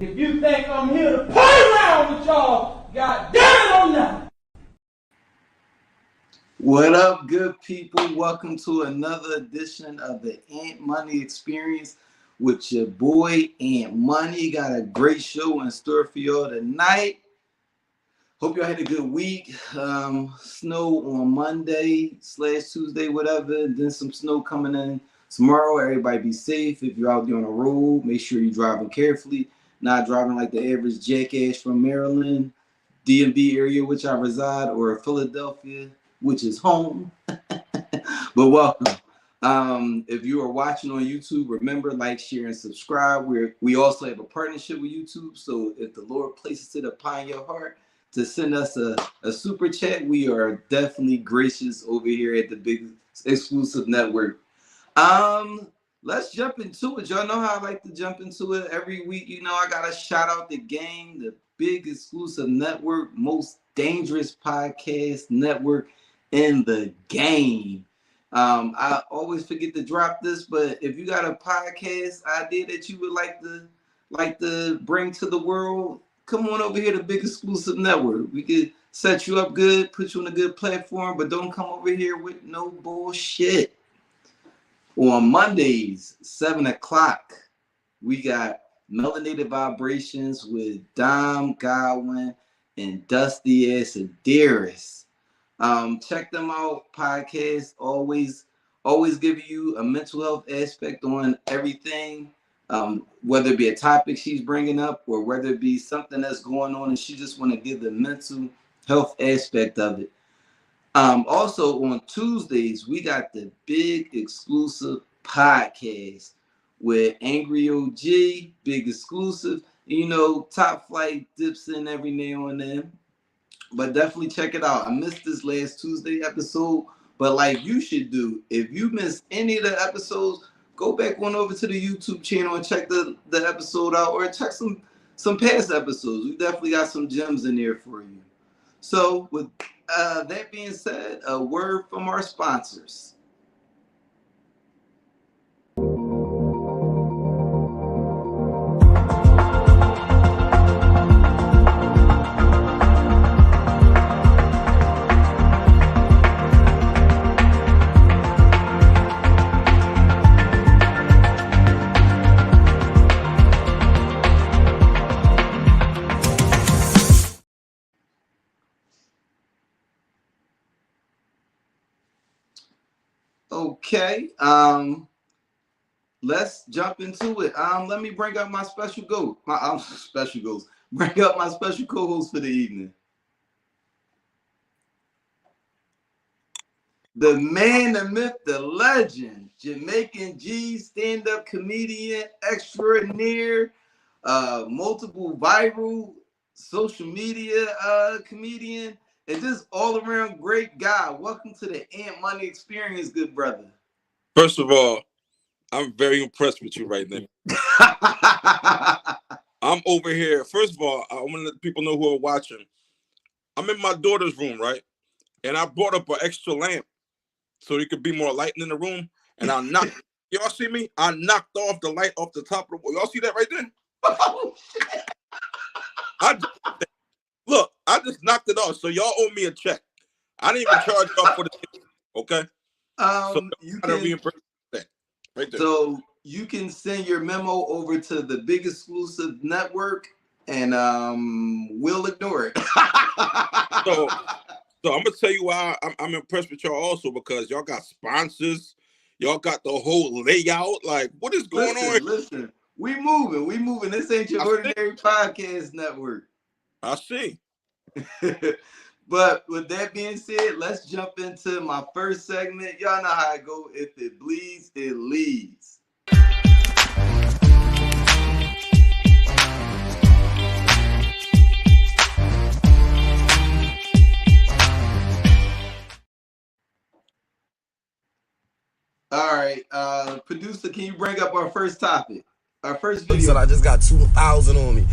If you think I'm here to play around with y'all, god damn it, I'm not. What up, good people? Welcome to another edition of the Ant Money Experience with your boy Ant Money. Got a great show in store for y'all tonight. Hope y'all had a good week. Snow on Monday/Tuesday, whatever. Then some snow coming in tomorrow. Everybody be safe. If you're out there on the road, make sure you're driving carefully. Not driving like the average jackass from Maryland, DMV area, which I reside, or Philadelphia, which is home. But welcome. If you are watching on YouTube, remember, like, share, and subscribe. We also have a partnership with YouTube. So if the Lord places it upon your heart to send us a super chat, we are definitely gracious over here at the Big Exclusive Network. Let's jump into it. Y'all know how I like to jump into it every week. You know, I gotta shout out the game, the Big Exclusive Network, most dangerous podcast network in the game. I always forget to drop this, but if you got a podcast idea that you would like to bring to the world, come on over here to Big Exclusive Network. We could set you up good, put you on a good platform, but don't come over here with no bullshit. On Mondays, 7 o'clock, we got Melanated Vibrations with Dom Godwin and Dusty Ass Adaris. Check them out. Podcast always giving you a mental health aspect on everything. Whether it be a topic she's bringing up or whether it be something that's going on and she just want to give the mental health aspect of it. Also on Tuesdays, we got the Big Exclusive Podcast with Angry OG, Big Exclusive. You know, Top Flight dips in every now and then. But definitely check it out. I missed this last Tuesday episode, but like you should do, if you missed any of the episodes, go back on over to the YouTube channel and check the episode out, or check some past episodes. We definitely got some gems in there for you. So with that being said, a word from our sponsors. Okay, let's jump into it. Let me bring up my special ghost. Bring up my special co-host for the evening. The man, the myth, the legend, Jamaican G, stand-up comedian extraordinaire, multiple viral social media comedian, and just all-around great guy. Welcome to the Ant Money Experience, good brother. First of all, I'm very impressed with you right now. I'm over here. First of all, I want to let people know who are watching. I'm in my daughter's room, right? And I brought up an extra lamp so there could be more light in the room. And I knocked. Y'all see me? I knocked off the light off the top of the wall. Y'all see that right there? Look, I just knocked it off. So y'all owe me a check. I didn't even charge y'all for the ticket. Okay. So you gotta can reimburse that right there. So you can send your memo over to the Big Exclusive Network, and we'll ignore it. So I'm gonna tell you why I'm impressed with y'all also, because y'all got sponsors, y'all got the whole layout. Like, what is going on? Listen, we moving. This ain't your ordinary podcast network. I see. But with that being said, let's jump into my first segment. Y'all know how it go. If it bleeds, it leads. All right, producer, can you bring up our first topic? Our first video. He said I just got 2,000 on me.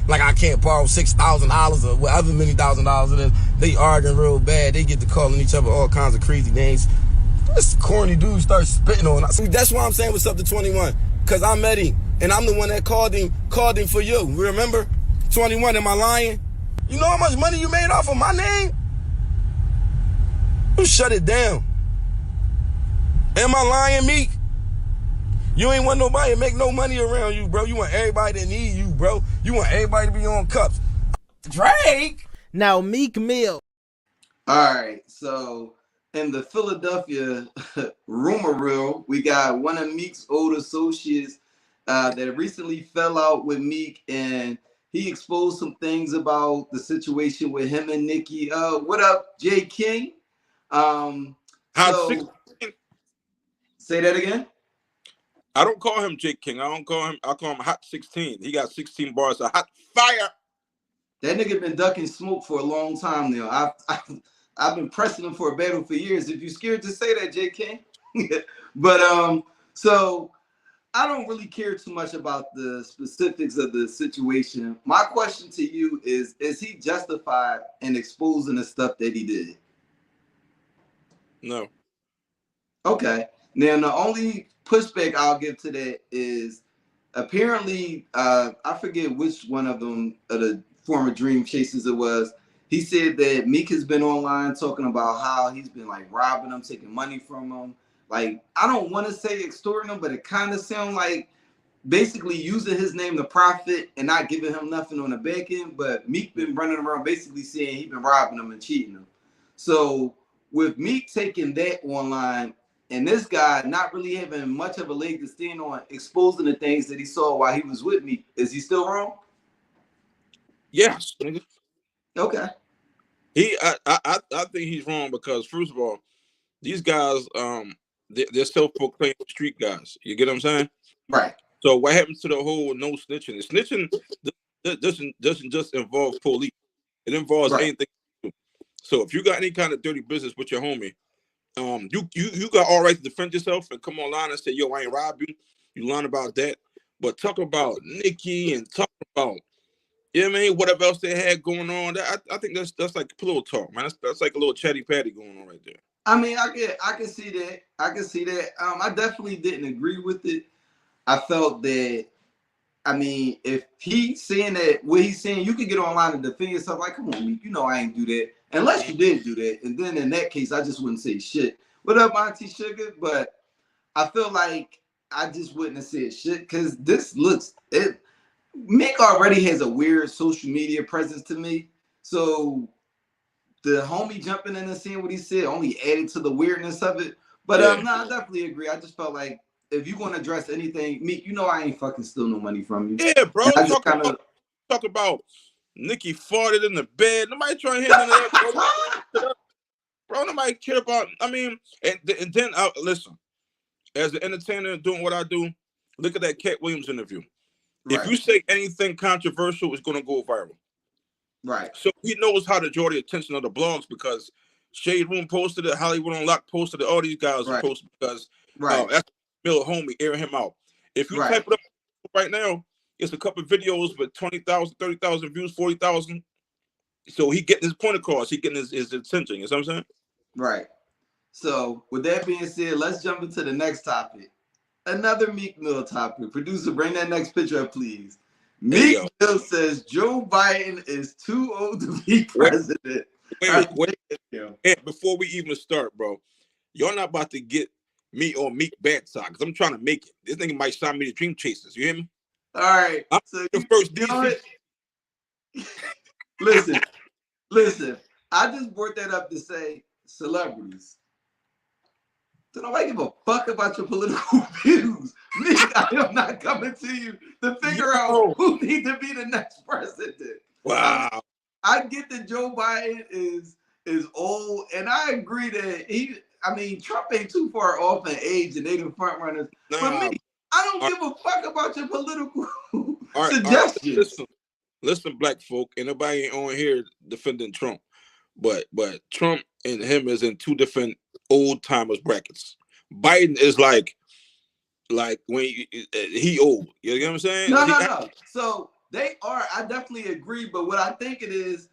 Like I can't borrow $6,000 or whatever many $1,000 it is. They arguing real bad. They get to calling each other all kinds of crazy names. This corny dude starts spitting on us. That's why I'm saying what's up to 21. Cause I met him and I'm the one that called him for you. Remember? 21, am I lying? You know how much money you made off of my name? You shut it down. Am I lying, Meek? You ain't want nobody to make no money around you, bro. You want everybody to need you, bro. You want everybody to be on cups. Drake. Now Meek Mill. All right, so in the Philadelphia rumor reel, we got one of Meek's old associates that recently fell out with Meek, and he exposed some things about the situation with him and Nicki. What up, Jay King? Say that again. I don't call him Jake King. I call him Hot 16. He got 16 bars of hot fire. That nigga been ducking smoke for a long time now. I've been pressing him for a battle for years. If you're scared to say that, Jake King. But so I don't really care too much about the specifics of the situation. My question to you is he justified in exposing the stuff that he did? No. Okay. Now, the only pushback I'll give to that is apparently, I forget which one of them, of the former Dream Chasers it was, he said that Meek has been online talking about how he's been like robbing them, taking money from them. Like, I don't want to say extorting them, but it kind of sounds like basically using his name to profit and not giving him nothing on the back end. But Meek been running around basically saying he's been robbing them and cheating them. So with Meek taking that online, and this guy not really having much of a leg to stand on, exposing the things that he saw while he was with me, is he still wrong? Yes. Okay. I think he's wrong because, first of all, these guys, they're self-proclaimed street guys. You get what I'm saying? Right. So what happens to the whole no snitching? The snitching doesn't just involve police. It involves anything. So if you got any kind of dirty business with your homie, you got all right to defend yourself and come online and say, yo, I ain't robbed you. You learn about that. But talk about Nicki and talk about, you know what I mean, whatever else they had going on. I think that's like pillow talk, man. That's like a little chatty patty going on right there. I mean, I can see that. I can see that. I definitely didn't agree with it. I felt that, I mean, if he's saying that, what he's saying, you can get online and defend yourself. Like, come on, Meek, you know I ain't do that. Unless you did do that. And then in that case, I just wouldn't say shit. What up, Auntie Sugar? But I feel like I just wouldn't have said shit because Meek already has a weird social media presence to me. So the homie jumping in and seeing what he said only added to the weirdness of it. But no, I definitely agree. I just felt like if you want to address anything, Meek, you know I ain't fucking steal no money from you. Yeah, bro. Talk about Nicki farted in the bed. Nobody trying to hear none of that, bro. Bro, nobody care about. I mean, and then listen. As an entertainer doing what I do, look at that Cat Williams interview. Right. If you say anything controversial, it's going to go viral. Right. So he knows how to draw the attention of the blogs because Shade Room posted it, Hollywood Unlocked posted it, all these guys posted because Mill homie, air him out. If you type it up right now, it's a couple of videos with 20,000, 30,000 views, 40,000. So he getting his point across. He getting his attention. You know what I'm saying? Right. So with that being said, let's jump into the next topic. Another Meek Mill topic. Producer, bring that next picture up, please. Meek Mill says Joe Biden is too old to be president. Wait. And before we even start, bro, y'all not about to get me on Meek bad side because I'm trying to make it. This nigga might sign me to Dream Chasers. You hear me? All right. I'm so the first DC. Listen. I just brought that up to say celebrities. So nobody give a fuck about your political views. Meek, I am not coming to you to figure out who needs to be the next president. Wow. I get that Joe Biden is old, and I agree that Trump ain't too far off in age, and they the front runners. But me, I don't give a fuck about your political suggestions. Listen, black folk, and nobody ain't on here defending Trump, but Trump and him is in two different old timers brackets. Biden is like when he old. You know what I'm saying? No. So they are. I definitely agree. But what I think it is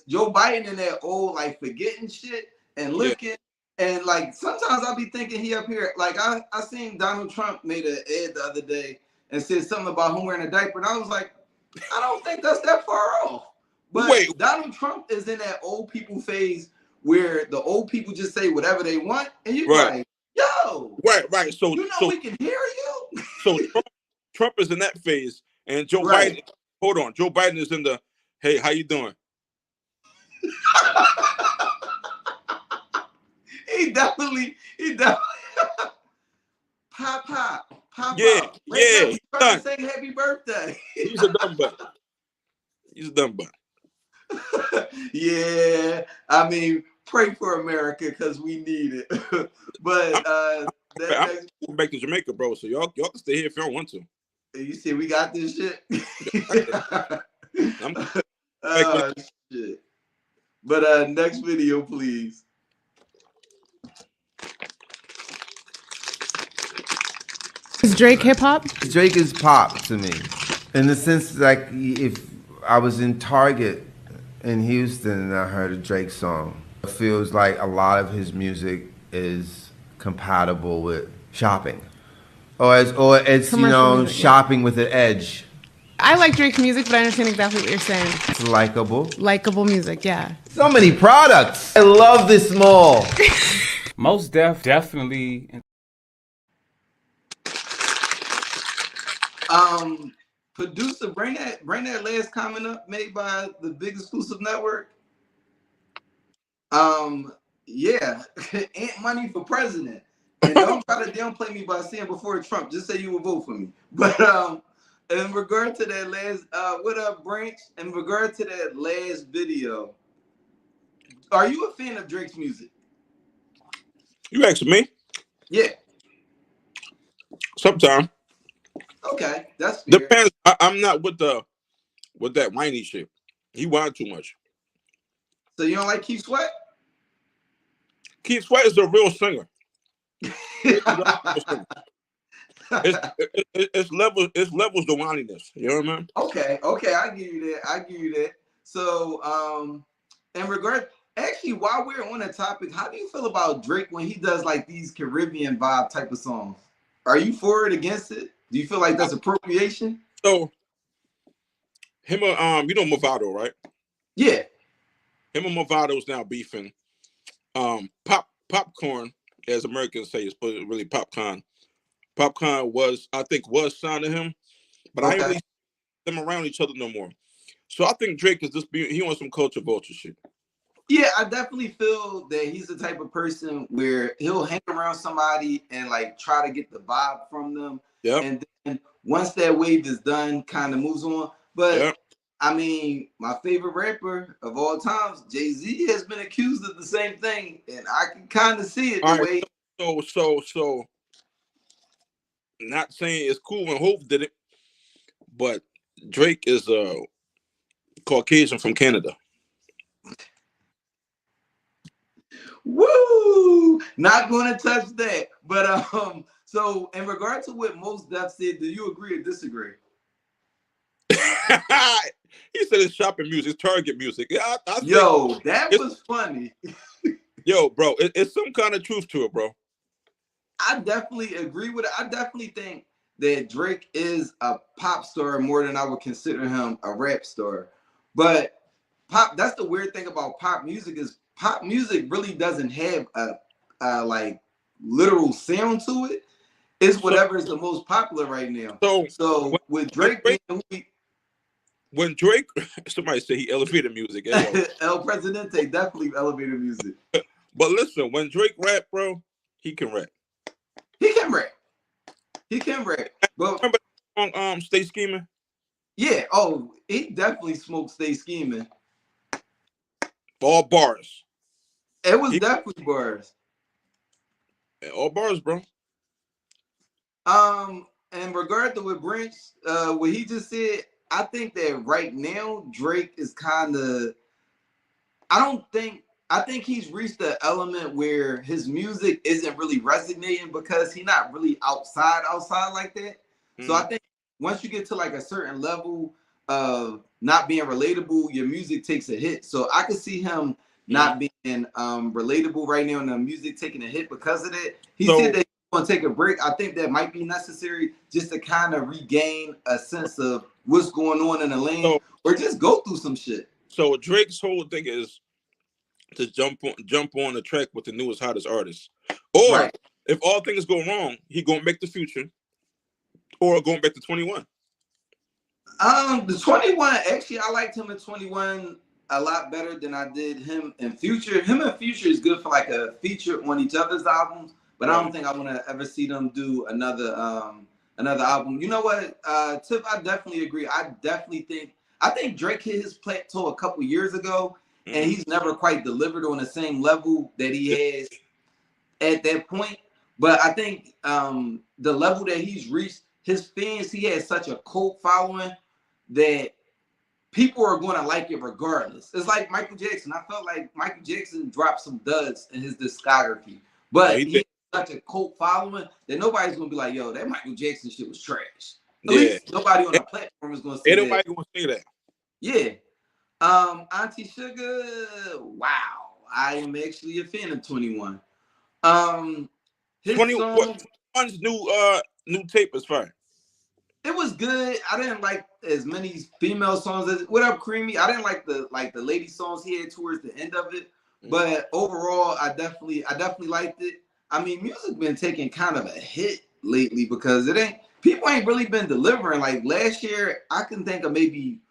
Joe Biden in that old like forgetting shit and looking. Yeah. And like sometimes I'll be thinking he up here. Like I seen Donald Trump made an ad the other day and said something about him wearing a diaper, and I was like, I don't think that's that far off. But Donald Trump is in that old people phase where the old people just say whatever they want, and you're like, yo, right. So we can hear you. So Trump is in that phase, and Joe Biden. Hold on, Joe Biden is in the hey, how you doing? He definitely. Pop. Yeah. He's trying to say happy birthday. He's a dumb butt. Yeah, I mean, pray for America because we need it. But I'm going back to Jamaica, bro. So y'all can stay here if y'all want to. You see, we got this shit. Shit. But next video, please. Is Drake hip hop? Drake is pop to me, in the sense like if I was in Target in Houston and I heard a Drake song, it feels like a lot of his music is compatible with shopping, or it's music, shopping with an edge. I like Drake's music, but I understand exactly what you're saying. It's likable music, yeah. So many products. I love this mall. Most definitely. Producer, bring that last comment up made by the Big Exclusive Network. Yeah, Ant Money for president. And don't try to downplay me by saying before Trump. Just say you will vote for me. But in regard to that last, what up, Branch? In regard to that last video, are you a fan of Drake's music? You asking me? Yeah. Sometimes. Okay, that's fair. Depends. I'm not with that whiny shit. He whine too much. So you don't like Keith Sweat? Keith Sweat is a real singer. It's levels to whininess. You know what I mean? Okay, I give you that. So in regard, actually, while we're on that topic, how do you feel about Drake when he does like these Caribbean vibe type of songs? Are you for it, against it? Do you feel like that's appropriation? So him you know Movado, right? Yeah. Him and Movado's now beefing. Popcorn, as Americans say, is really Popcorn. Popcorn was signed to him, but I ain't really see them around each other no more. So I think Drake is he wants some culture vulture shit. Yeah, I definitely feel that he's the type of person where he'll hang around somebody and like try to get the vibe from them. Yeah. And then once that wave is done, kind of moves on. But I mean, my favorite rapper of all times, Jay-Z, has been accused of the same thing, and I can kind of see it the way. So, not saying it's cool when Hope did it, but Drake is a Caucasian from Canada. Woo! Not going to touch that. But So in regard to what Mos Def said, do you agree or disagree? He said it's shopping music, it's Target music. Yeah, I think Yo, that was funny. Yo, bro, it's some kind of truth to it, bro. I definitely agree with it. I definitely think that Drake is a pop star more than I would consider him a rap star. But pop, that's the weird thing about pop music is pop music really doesn't have a like literal sound to it. It's whatever is the most popular right now. So with Drake being who when Drake, somebody say he elevated music. El Presidente definitely elevated music. But listen, when Drake rap, bro, he can rap. He can rap. He can rap. But remember the song Stay Scheming? Yeah. Oh, he definitely smoked Stay Scheming. All bars. It was definitely bars. All bars, bro. In regard to what Branch, what he just said, I think that right now Drake is kind of. I think he's reached the element where his music isn't really resonating because he's not really outside like that. So I think once you get to like a certain level of not being relatable, your music takes a hit. So I could see him not being relatable right now and the music taking a hit because of that. He said that he's gonna take a break. I think that might be necessary just to kind of regain a sense of what's going on in the lane or just go through some shit. So Drake's whole thing is to jump on the track with the newest hottest artist. Or if all things go wrong, he gonna make the Future or going back to 21. The 21, actually I liked him in 21 a lot better than I did him in Future. Him and Future is good for like a feature on each other's albums, but I don't think I want to ever see them do another album. You know what, Tip, I definitely agree. I think Drake hit his plateau a couple years ago, and he's never quite delivered on the same level that he has at that point. But I think the level that he's reached, his fans, he has such a cult following that people are going to like it regardless. It's like Michael Jackson. I felt like Michael Jackson dropped some duds in his discography, but he has such a cult following that nobody's going to be like, yo, that Michael Jackson shit was trash. At least nobody on the platform is going to say that. Nobody going to say that. Yeah. Auntie Sugar, wow. I am actually a fan of 21. His 21's new tape is fine. It was good. I didn't like as many female songs as What Up Creamy. I didn't like the lady songs he had towards the end of it. But overall, I definitely liked it. I mean, music been taking kind of a hit lately because people ain't really been delivering. Like last year, I can think of maybe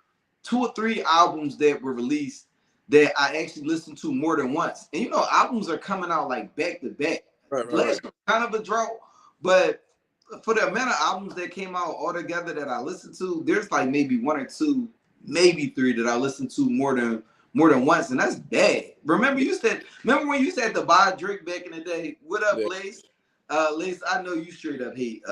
2 or 3 albums that were released that I actually listened to more than once. And you know, albums are coming out like back to back. Last year, kind of a drought, but for the amount of albums that came out all together that I listened to, there's like maybe 1 or 2, maybe 3 that I listened to more than once, and that's bad. Remember when you said to buy Drake back in the day? What up, Lace? Lace, I know you straight up hate.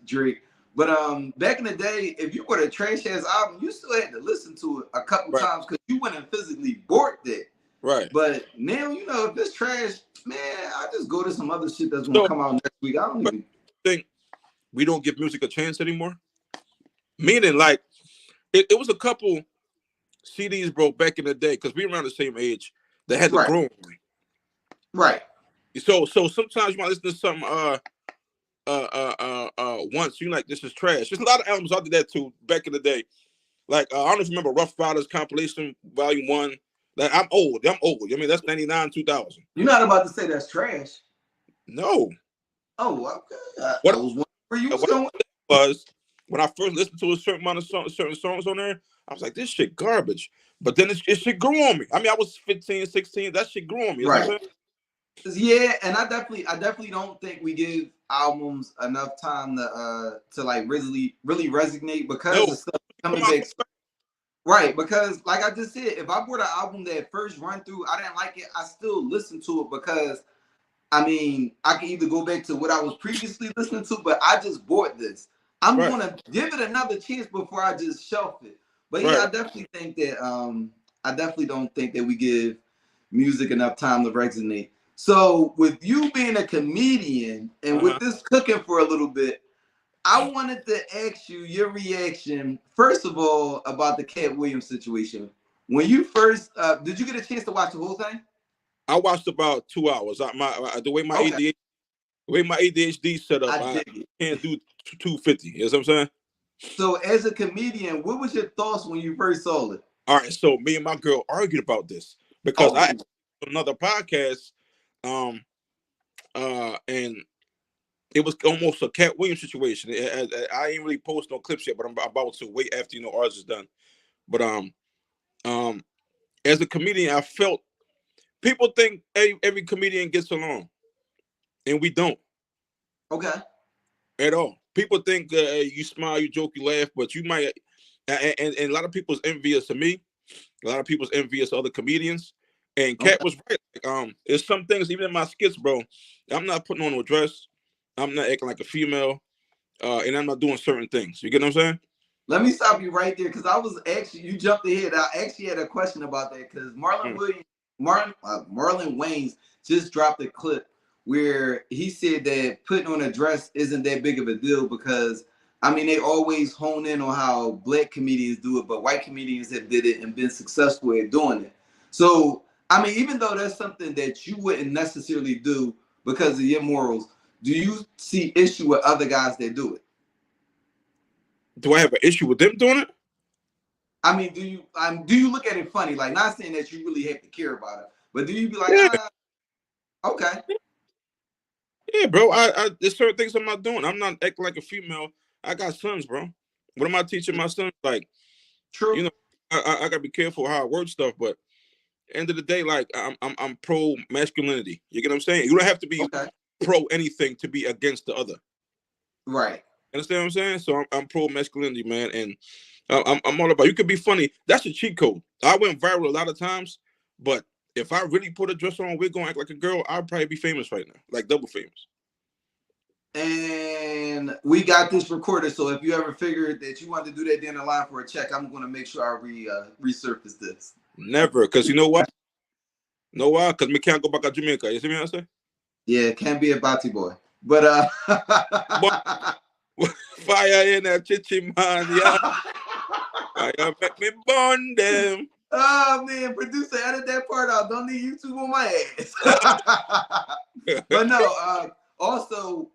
Drake. But back in the day, if you were a trash ass album, you still had to listen to it a couple times because you wouldn't physically bored it. Right. But now, you know, if it's trash, man, I just go to some other shit that's gonna come out next week. I don't even think we don't give music a chance anymore. Meaning, like, it was a couple CDs, bro, back in the day, because we were around the same age that had to grow on me. Right. So sometimes you might listen to something once, you're like, this is trash. There's a lot of albums I did that too back in the day. Like, I don't know if you remember Rough Riders compilation volume 1. Like, I'm old. I mean, that's 99, 2000. You're not about to say that's trash. No. Oh, okay. What I was wondering where you was going. Was when I first listened to a certain amount of certain songs on there, I was like, this shit garbage. But then it shit grew on me. I mean, I was 15, 16. That shit grew on me. Right. Yeah, and I definitely don't think we give albums enough time to like really resonate because the stuff coming back. Right, because like I just said, if I bought an album that first run through, I didn't like it, I still listen to it because, I mean, I can either go back to what I was previously listening to, but I just bought this. I'm going to give it another chance before I just shelf it. But yeah, I definitely think that, I definitely don't think that we give music enough time to resonate. So with you being a comedian and with this cooking for a little bit, I wanted to ask you your reaction, first of all, about the Cat Williams situation. When you first, did you get a chance to watch the whole thing? I watched about 2 hours. The way my Okay. ADHD set up, I I dig it. can't do 250. You know what I'm saying? So as a comedian, what was your thoughts when you first saw it? All right, so me and my girl argued about this because I asked another podcast, and it was almost a Cat Williams situation. I ain't really post no clips yet, but I'm about to wait after ours is done. But as a comedian, I felt people think every comedian gets along, and we don't. Okay. At all. People think you smile, you joke, you laugh, but you might, and a lot of people's envious of me. A lot of people's envious of other comedians. And Cat was right. Like, there's some things even in my skits, bro. I'm not putting on a dress. I'm not acting like a female, and I'm not doing certain things. You get what I'm saying? Let me stop you right there because I was actually you jumped ahead. I actually had a question about that because Marlon Wayans just dropped a clip where he said that putting on a dress isn't that big of a deal because I mean they always hone in on how black comedians do it, but white comedians have did it and been successful at doing it. So I mean, even though that's something that you wouldn't necessarily do because of your morals, do you see issue with other guys that do it? Do I have an issue with them doing it? I mean, do you look at it funny? Like, not saying that you really have to care about it, but do you be like, okay, Yeah, bro. There's certain things I'm not doing. I'm not acting like a female. I got sons, bro. What am I teaching my sons? Like, true. I gotta be careful how I word stuff, but end of the day, like I'm pro masculinity. You get what I'm saying? You don't have to be pro anything to be against the other. Right. Understand what I'm saying? So I'm pro masculinity, man, and I'm all about. You could be funny. That's a cheat code. I went viral a lot of times, but if I really put a dress on, we're gonna act like a girl. I'd probably be famous right now, like double famous. And we got this recorded, so if you ever figured that you want to do that down the line for a check, I'm going to make sure I resurface this. Never, because you know what? Know why? Because me can't go back to Jamaica. You see me? I say? Yeah, can't be a Batty boy, but fire in a chichi man, yeah. Fire make me burn them. Oh man, producer, edit that part out. Don't need YouTube on my ass. But no, also,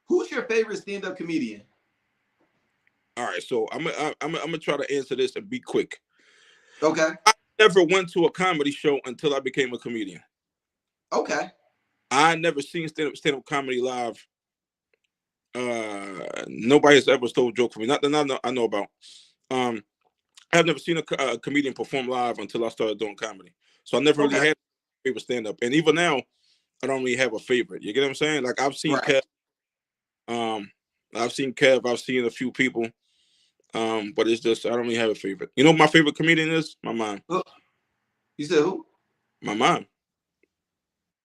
who's your favorite stand-up comedian? All right, so I'm gonna try to answer this and be quick. Okay. I never went to a comedy show until I became a comedian. Okay. I never seen stand-up comedy live. Nobody has ever stole a joke from me. Not that I know about. I've never seen a comedian perform live until I started doing comedy. So I never really had a favorite stand-up. And even now, I don't really have a favorite. You get what I'm saying? Like I've seen Kev. I've seen Kev. I've seen a few people. But it's just I don't really have a favorite. You know what my favorite comedian is? My mom. You said who? My mom.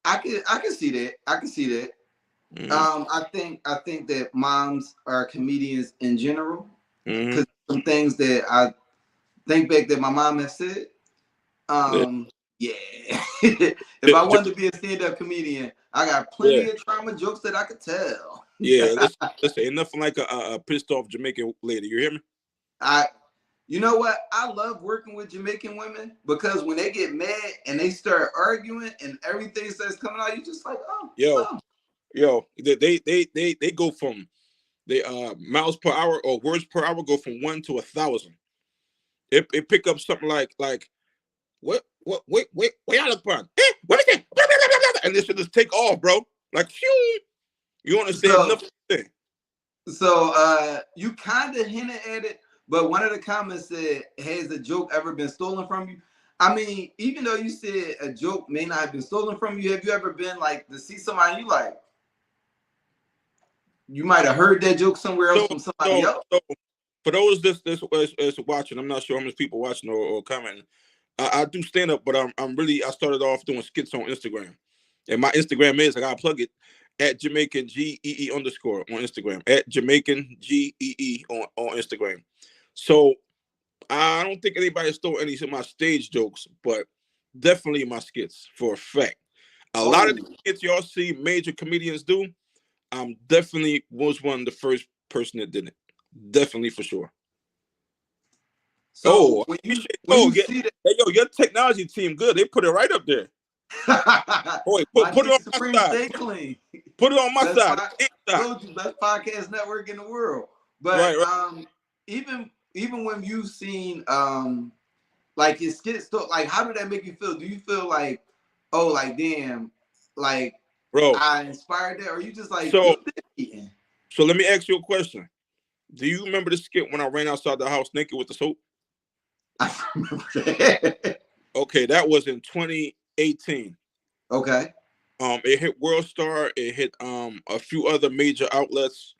I can see that. I can see that. I think that moms are comedians in general because some things that I think back that my mom has said. Yeah. If I wanted to be a stand-up comedian, I got plenty of trauma jokes that I could tell. Yeah, listen, ain't nothing like a pissed off Jamaican lady. You hear me? You know what? I love working with Jamaican women because when they get mad and they start arguing and everything starts coming out, you just like, yo, they go from miles per hour or words per hour go from 1 to 1,000. It pick up something like what wait y'all look fun. What is it? And this should just take off, bro. Like phew. You understand nothing. So you kind of hinted at it, but one of the comments said, has a joke ever been stolen from you? I mean, even though you said a joke may not have been stolen from you, have you ever been like to see somebody you like? You might have heard that joke somewhere else from somebody else. So for those this watching, I'm not sure how many people watching or commenting. I do stand up, but I started off doing skits on Instagram, and my Instagram is I gotta plug it at Jamaican G __ on Instagram at Jamaican G __ on Instagram. So I don't think anybody stole any of my stage jokes, but definitely my skits for a fact. A lot of the skits y'all see major comedians do, definitely was one of the first person that did it. Definitely for sure. So when you see that, hey, yo, your technology team good. They put it right up there. Boy, put it on Supreme my side. Stay Clean. Put it on my side. Told you, best podcast network in the world. But even when you've seen like your skits, like how did that make you feel? Do you feel like, oh, like damn, like bro, I inspired that, or you just like so let me ask you a question. Do you remember the skit when I ran outside the house naked with the soap? I remember that. Okay, that was in 2018. Okay. It hit World Star, it hit a few other major outlets,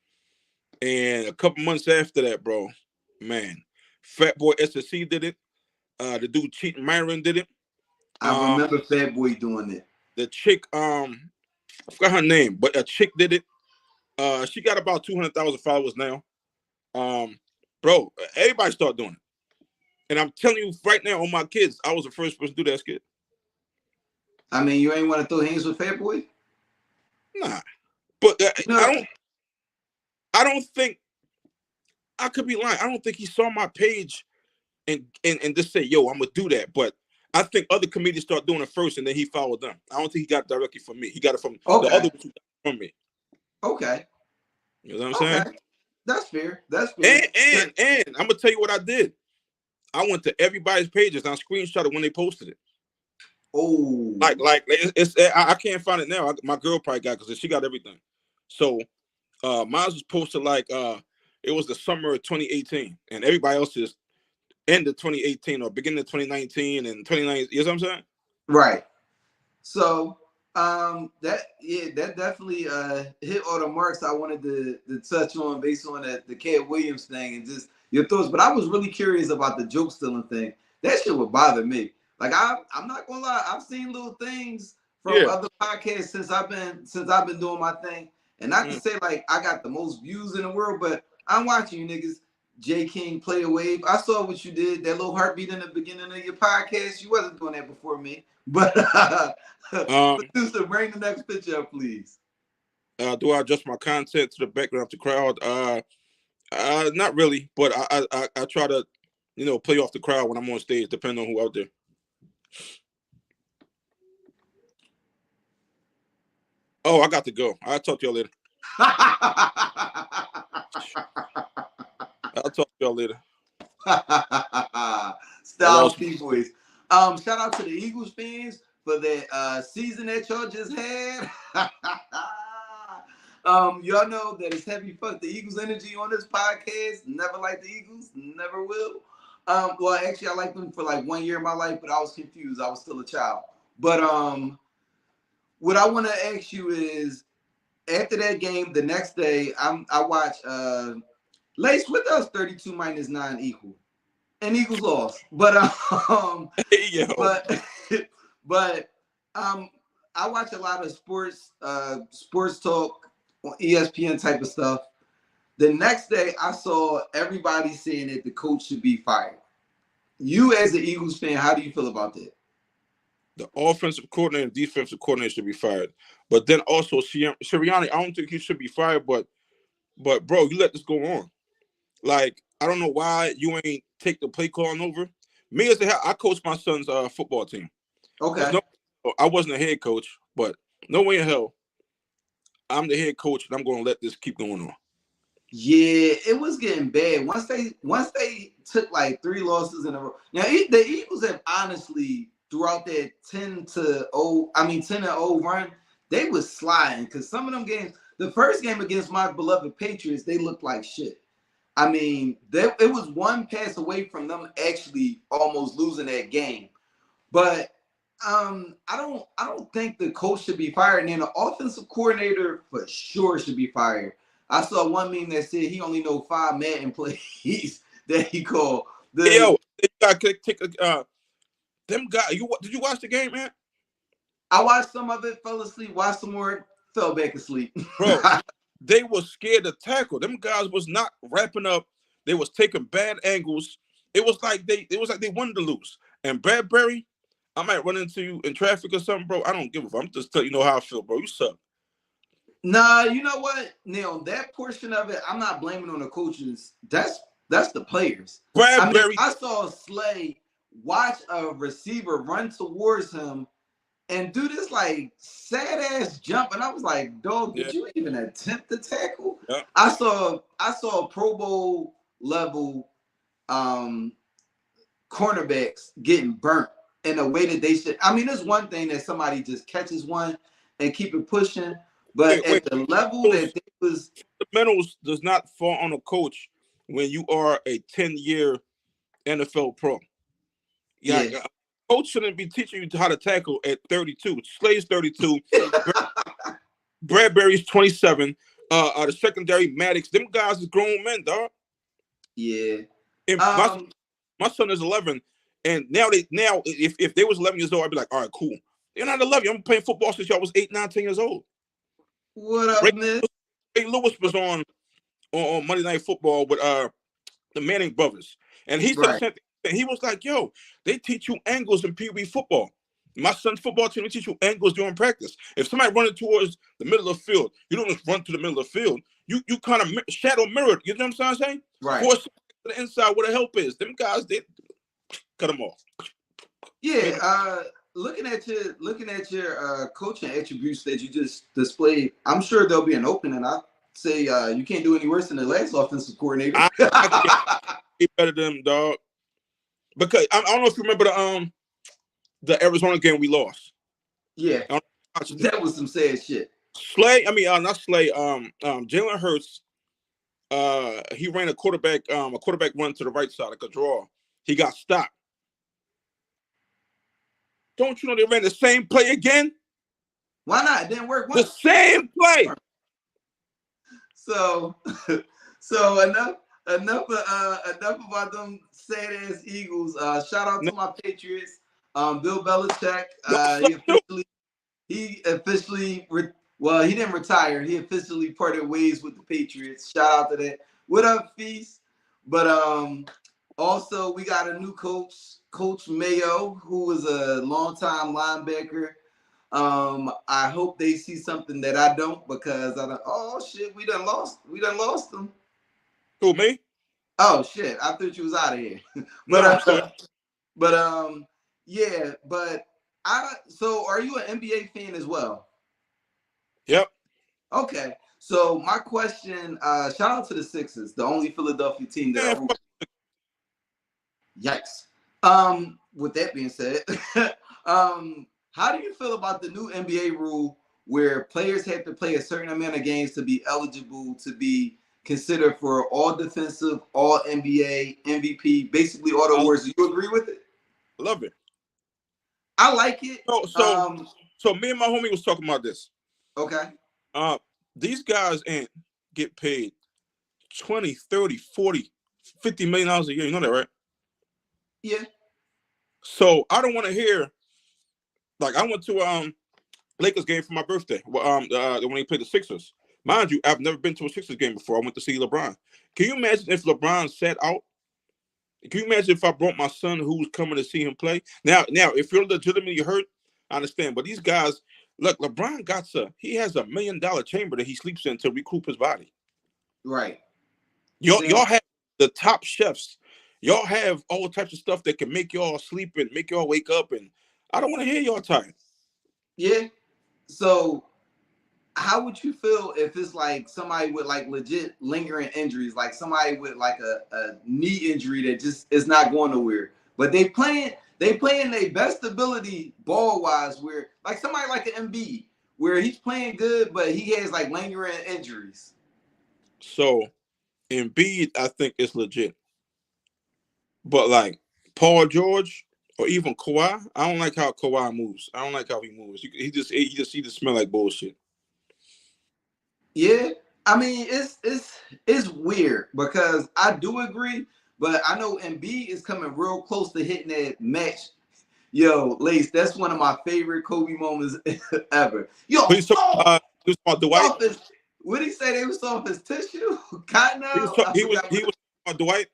and a couple months after that, bro, man, Fat Boy SSC did it. The dude Cheat Myron did it. I remember Fat Boy doing it. The chick, I forgot her name, but a chick did it. She got about 200,000 followers now. Bro, everybody start doing it. And I'm telling you right now, on my kids, I was the first person to do that skit. I mean, you ain't want to throw hands with Fat Boy? Nah, but I don't think, I could be lying. I don't think he saw my page and just say, yo, I'm gonna do that. But I think other comedians start doing it first, and then he followed them. I don't think he got it directly from me. He got it from the other from me. Okay. You know what I'm saying? That's fair. That's fair. And I'm gonna tell you what I did. I went to everybody's pages and I screenshotted when they posted it. Oh, like I can't find it now. My girl probably got because she got everything. So mine was posted like it was the summer of 2018, and everybody else is end of 2018 or beginning of 2019 and 2019. You know what I'm saying? Right. So that definitely hit all the marks I wanted to touch on based on the Cat Williams thing and just your thoughts. But I was really curious about the joke stealing thing. That shit would bother me. Like I'm not gonna lie, I've seen little things from other podcasts since I've been doing my thing. And not to say like I got the most views in the world, but I'm watching you niggas. J King play a wave. I saw what you did, that little heartbeat in the beginning of your podcast. You wasn't doing that before me. But producer, bring the next picture up, please. Do I adjust my content to the background of the crowd? Not really, but I try to, play off the crowd when I'm on stage, depending on who out there. Oh, I got to go. I'll talk to y'all later. I'll talk to y'all later. Styles P-Boys. Shout out to the Eagles fans for that season that y'all just had. Y'all know that it's heavy fuck the Eagles energy on this podcast. Never liked the Eagles, never will. Well, actually, I liked them for like 1 year in my life, but I was confused. I was still a child. But what I want to ask you is, after that game, the next day, I watched Lace with us 32 minus 9 equal. And Eagles lost. But I watch a lot of sports talk on ESPN type of stuff. The next day I saw everybody saying that the coach should be fired. You as an Eagles fan, how do you feel about that? The offensive coordinator and defensive coordinator should be fired. But then also Sirianni, I don't think he should be fired, but bro, you let this go on. Like, I don't know why you ain't take the play calling over. Me as I coached my son's football team. Okay. I wasn't a head coach, but no way in hell I'm the head coach and I'm going to let this keep going on. Yeah, it was getting bad. Once they took like 3 losses in a row. Now the Eagles have honestly throughout that 10-0 run, they was sliding because some of them games. The first game against my beloved Patriots, they looked like shit. I mean, it was one pass away from them actually almost losing that game. But I don't think the coach should be fired, and the offensive coordinator for sure should be fired. I saw one meme that said he only know 5 Madden plays that he called. Yo, them guys. Did you watch the game, man? I watched some of it, fell asleep. Watched some more, fell back asleep. Bro, they were scared to tackle. Them guys was not wrapping up. They was taking bad angles. It was like they wanted to lose. And Bradbury, I might run into you in traffic or something, bro. I don't give a fuck. I'm just telling you know how I feel, bro. You suck. Nah, you know what? Now that portion of it, I'm not blaming on the coaches. That's the players. I mean, Bradbury. I saw Slay watch a receiver run towards him and do this like sad ass jump, and I was like, dog, Yeah. did you even attempt to tackle? Yeah. I saw a Pro Bowl level cornerbacks getting burnt in a way that they should. I mean, there's one thing that somebody just catches one and keep it pushing, but Wait. at the level that they was, Fundamentals does not fall on a coach when you are a 10-year NFL pro. Yeah, yeah. coach shouldn't be teaching you how to tackle at 32. Slay's 32. Bradbury's 27. The secondary Maddox. Them guys is grown men, dog. Yeah. And my son is 11, and now if they was 11 years old, I'd be like, all right, cool. They're not 11. I'm playing football since y'all was 8, 9, 10 years old. What up, Miss? Ray Lewis was on Monday Night Football with the Manning brothers, and he said the same thing. He was like, yo, they teach you angles in Pee Wee football. My son's football team, they teach you angles during practice. If somebody running towards the middle of the field, you don't just run to the middle of the field. You kind of shadow mirror. You know what I'm saying? Right. Force to the inside where the help is. Them guys, they cut them off. Yeah. Looking at your coaching attributes that you just displayed, I'm sure there'll be an opening. I say you can't do any worse than the last offensive coordinator. I can't be better than them, dog. Because I don't know if you remember the Arizona game we lost. Yeah, that was some sad shit. Slay, not Slay. Jalen Hurts. He ran a quarterback run to the right side, like a draw. He got stopped. Don't you know they ran the same play again? Why not? It didn't work once. The same play. So enough about them sad ass Eagles. Shout out to my Patriots. Bill Belichick. He didn't retire. He officially parted ways with the Patriots. Shout out to that. What up, Feast? But also we got a new coach, Coach Mayo, who was a longtime linebacker. I hope they see something that I don't, because oh shit, we done lost them. Who, me? Oh shit, I thought you was out of here. Yeah, but so are you an NBA fan as well? Yep. Okay. So my question, shout out to the Sixers, the only Philadelphia team that Yikes. With that being said, how do you feel about the new NBA rule where players have to play a certain amount of games to be eligible to be considered for all defensive, all NBA, MVP, basically all the awards? Do you agree with it? Love it. I like it. So me and my homie was talking about this. Okay. These guys get paid 20, 30, 40, $50 million a year. You know that, right? Yeah. So I don't want to hear, like, I went to Lakers game for my birthday. When he played the Sixers. Mind you, I've never been to a Sixers game before. I went to see LeBron. Can you imagine if LeBron sat out? Can you imagine if I brought my son who's coming to see him play? Now, if you're legitimately hurt, I understand. But these guys, look, LeBron he has $1 million chamber that he sleeps in to recoup his body. Right. Y'all have the top chefs. Y'all have all types of stuff that can make y'all sleep and make y'all wake up. And I don't want to hear y'all tired. Yeah. So how would you feel if it's like somebody with like legit lingering injuries, like somebody with like a knee injury that just is not going nowhere, but they playing their best ability ball wise, where like somebody like an Embiid, where he's playing good, but he has like lingering injuries. So Embiid, I think is legit. But like Paul George or even Kawhi, I don't like how Kawhi moves. I don't like how he moves. He just smell like bullshit. Yeah, I mean it's weird because I do agree, but I know Embiid is coming real close to hitting that match. Yo, Lace, that's one of my favorite Kobe moments ever. Yo, he was talking about Dwight. What did he say? They was off his tissue? Cotton. He was talking about Dwight.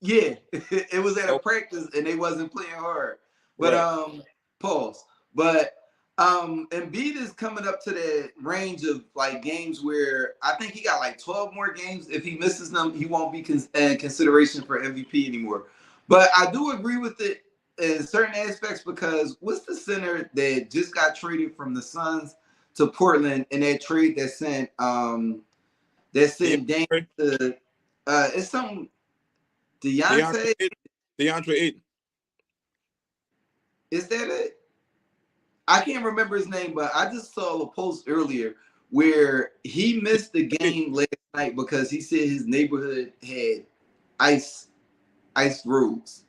Yeah, it was at a practice and they wasn't playing hard. But Right. pause. But Embiid is coming up to the range of like games where I think he got like 12 more games. If he misses them, he won't be in consideration for MVP anymore. But I do agree with it in certain aspects because what's the center that just got traded from the Suns to Portland in that trade that sent Dame DeAndre, to it's some DeAndre Deontay. Ayton. DeAndre Ayton. Is that it? I can't remember his name, but I just saw a post earlier where he missed the game last night because he said his neighborhood had ice roads.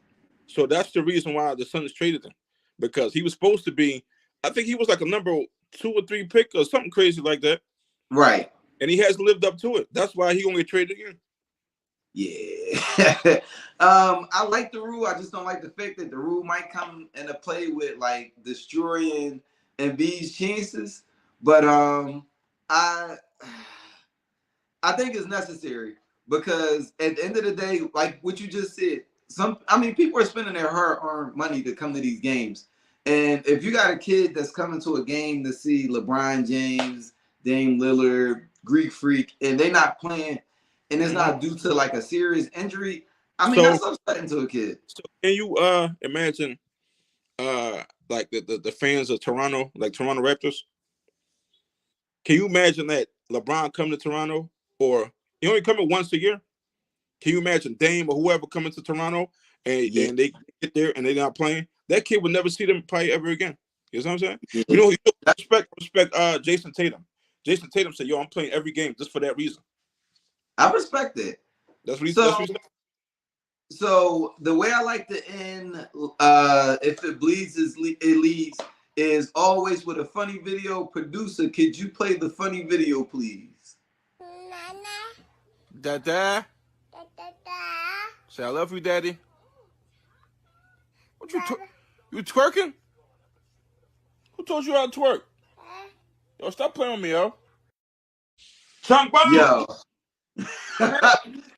So that's the reason why the Suns traded him, because he was supposed to be, I think he was like a number 2 or 3 pick or something crazy like that. Right. And he hasn't lived up to it. That's why he gonna get traded again. Yeah. I like the rule. I just don't like the fact that the rule might come into play with like destroying Embiid's chances. But I think it's necessary because at the end of the day, like what you just said, people are spending their hard-earned money to come to these games. And if you got a kid that's coming to a game to see LeBron James, Dame Lillard, Greek Freak, and they're not playing, and it's not due to like a serious injury, that's upsetting to a kid. So can you imagine like the fans of Toronto, like Toronto Raptors? Can you imagine that LeBron come to Toronto, or he only coming once a year? Can you imagine Dame or whoever coming to Toronto and they get there and they're not playing? That kid would never see them play ever again. You know what I'm saying? Yeah. You know, respect Jason Tatum. Jason Tatum said, "Yo, I'm playing every game just for that reason." I respect it. That's what he said. So the way I like to end, if it bleeds, it leads, is always with a funny video. Producer, could you play the funny video, please? Dada. Say I love you, Daddy. What you twerking? Who told you how to twerk? Yo, stop playing with me, yo. Yo.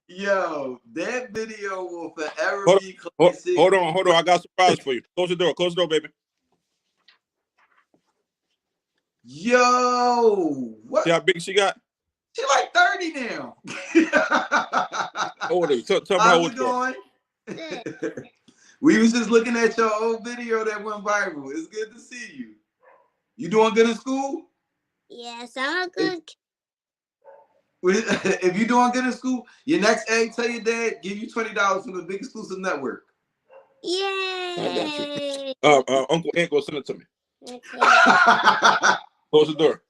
Yo, that video will forever be classic. Hold on. I got a surprise for you. Close the door, baby. Yo, what? See how big she got? She like 30 now. How old are you? Tell me how old you are. We was just looking at your old video that went viral. It's good to see you. You doing good in school? Yes, I'm a good kid. If you're doing good in school, your next egg, tell your dad, give you $20 from the Big Exclusive Network. Yay! Uncle Ant go send it to me. Okay. Close the door.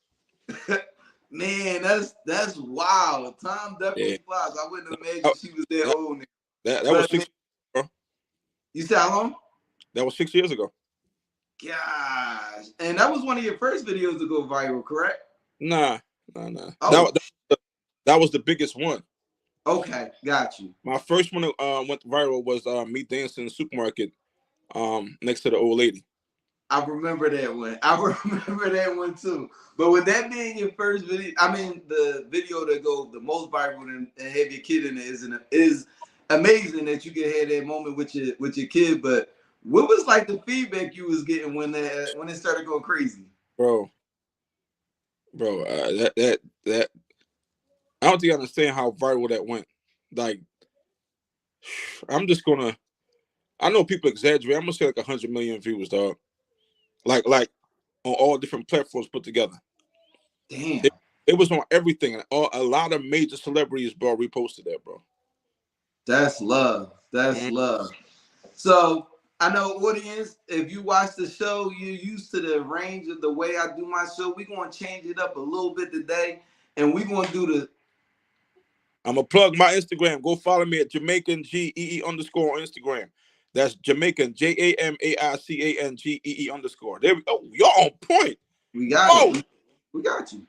Man, that's wild. Time definitely flies. I wouldn't imagine she was that old now. That was 6 years ago. You said how long? That was 6 years ago. Gosh. And that was one of your first videos to go viral, correct? Nah. Oh. That was the biggest one. Okay, got you. My first one went viral was me dancing in the supermarket next to the old lady. I remember that one. I remember that one too. But with that being your first video, the video that go the most viral and have your kid in it is amazing that you can have that moment with your kid. But what was like the feedback you was getting when it started going crazy? Bro, that I don't think I understand how viral that went. Like, I know people exaggerate. I'm gonna say like 100 million views, dog. Like on all different platforms put together. Damn. It was on everything, and a lot of major celebrities, bro, reposted that, bro. That's love. That's love. So I know, audience, if you watch the show, you're used to the range of the way I do my show. We're gonna change it up a little bit today, and we're gonna do I'm gonna plug my Instagram. Go follow me at Jamaican G EE _ on Instagram. That's Jamaican JAMAICANGEE _ There we go. Y'all on point. We got it. We got you.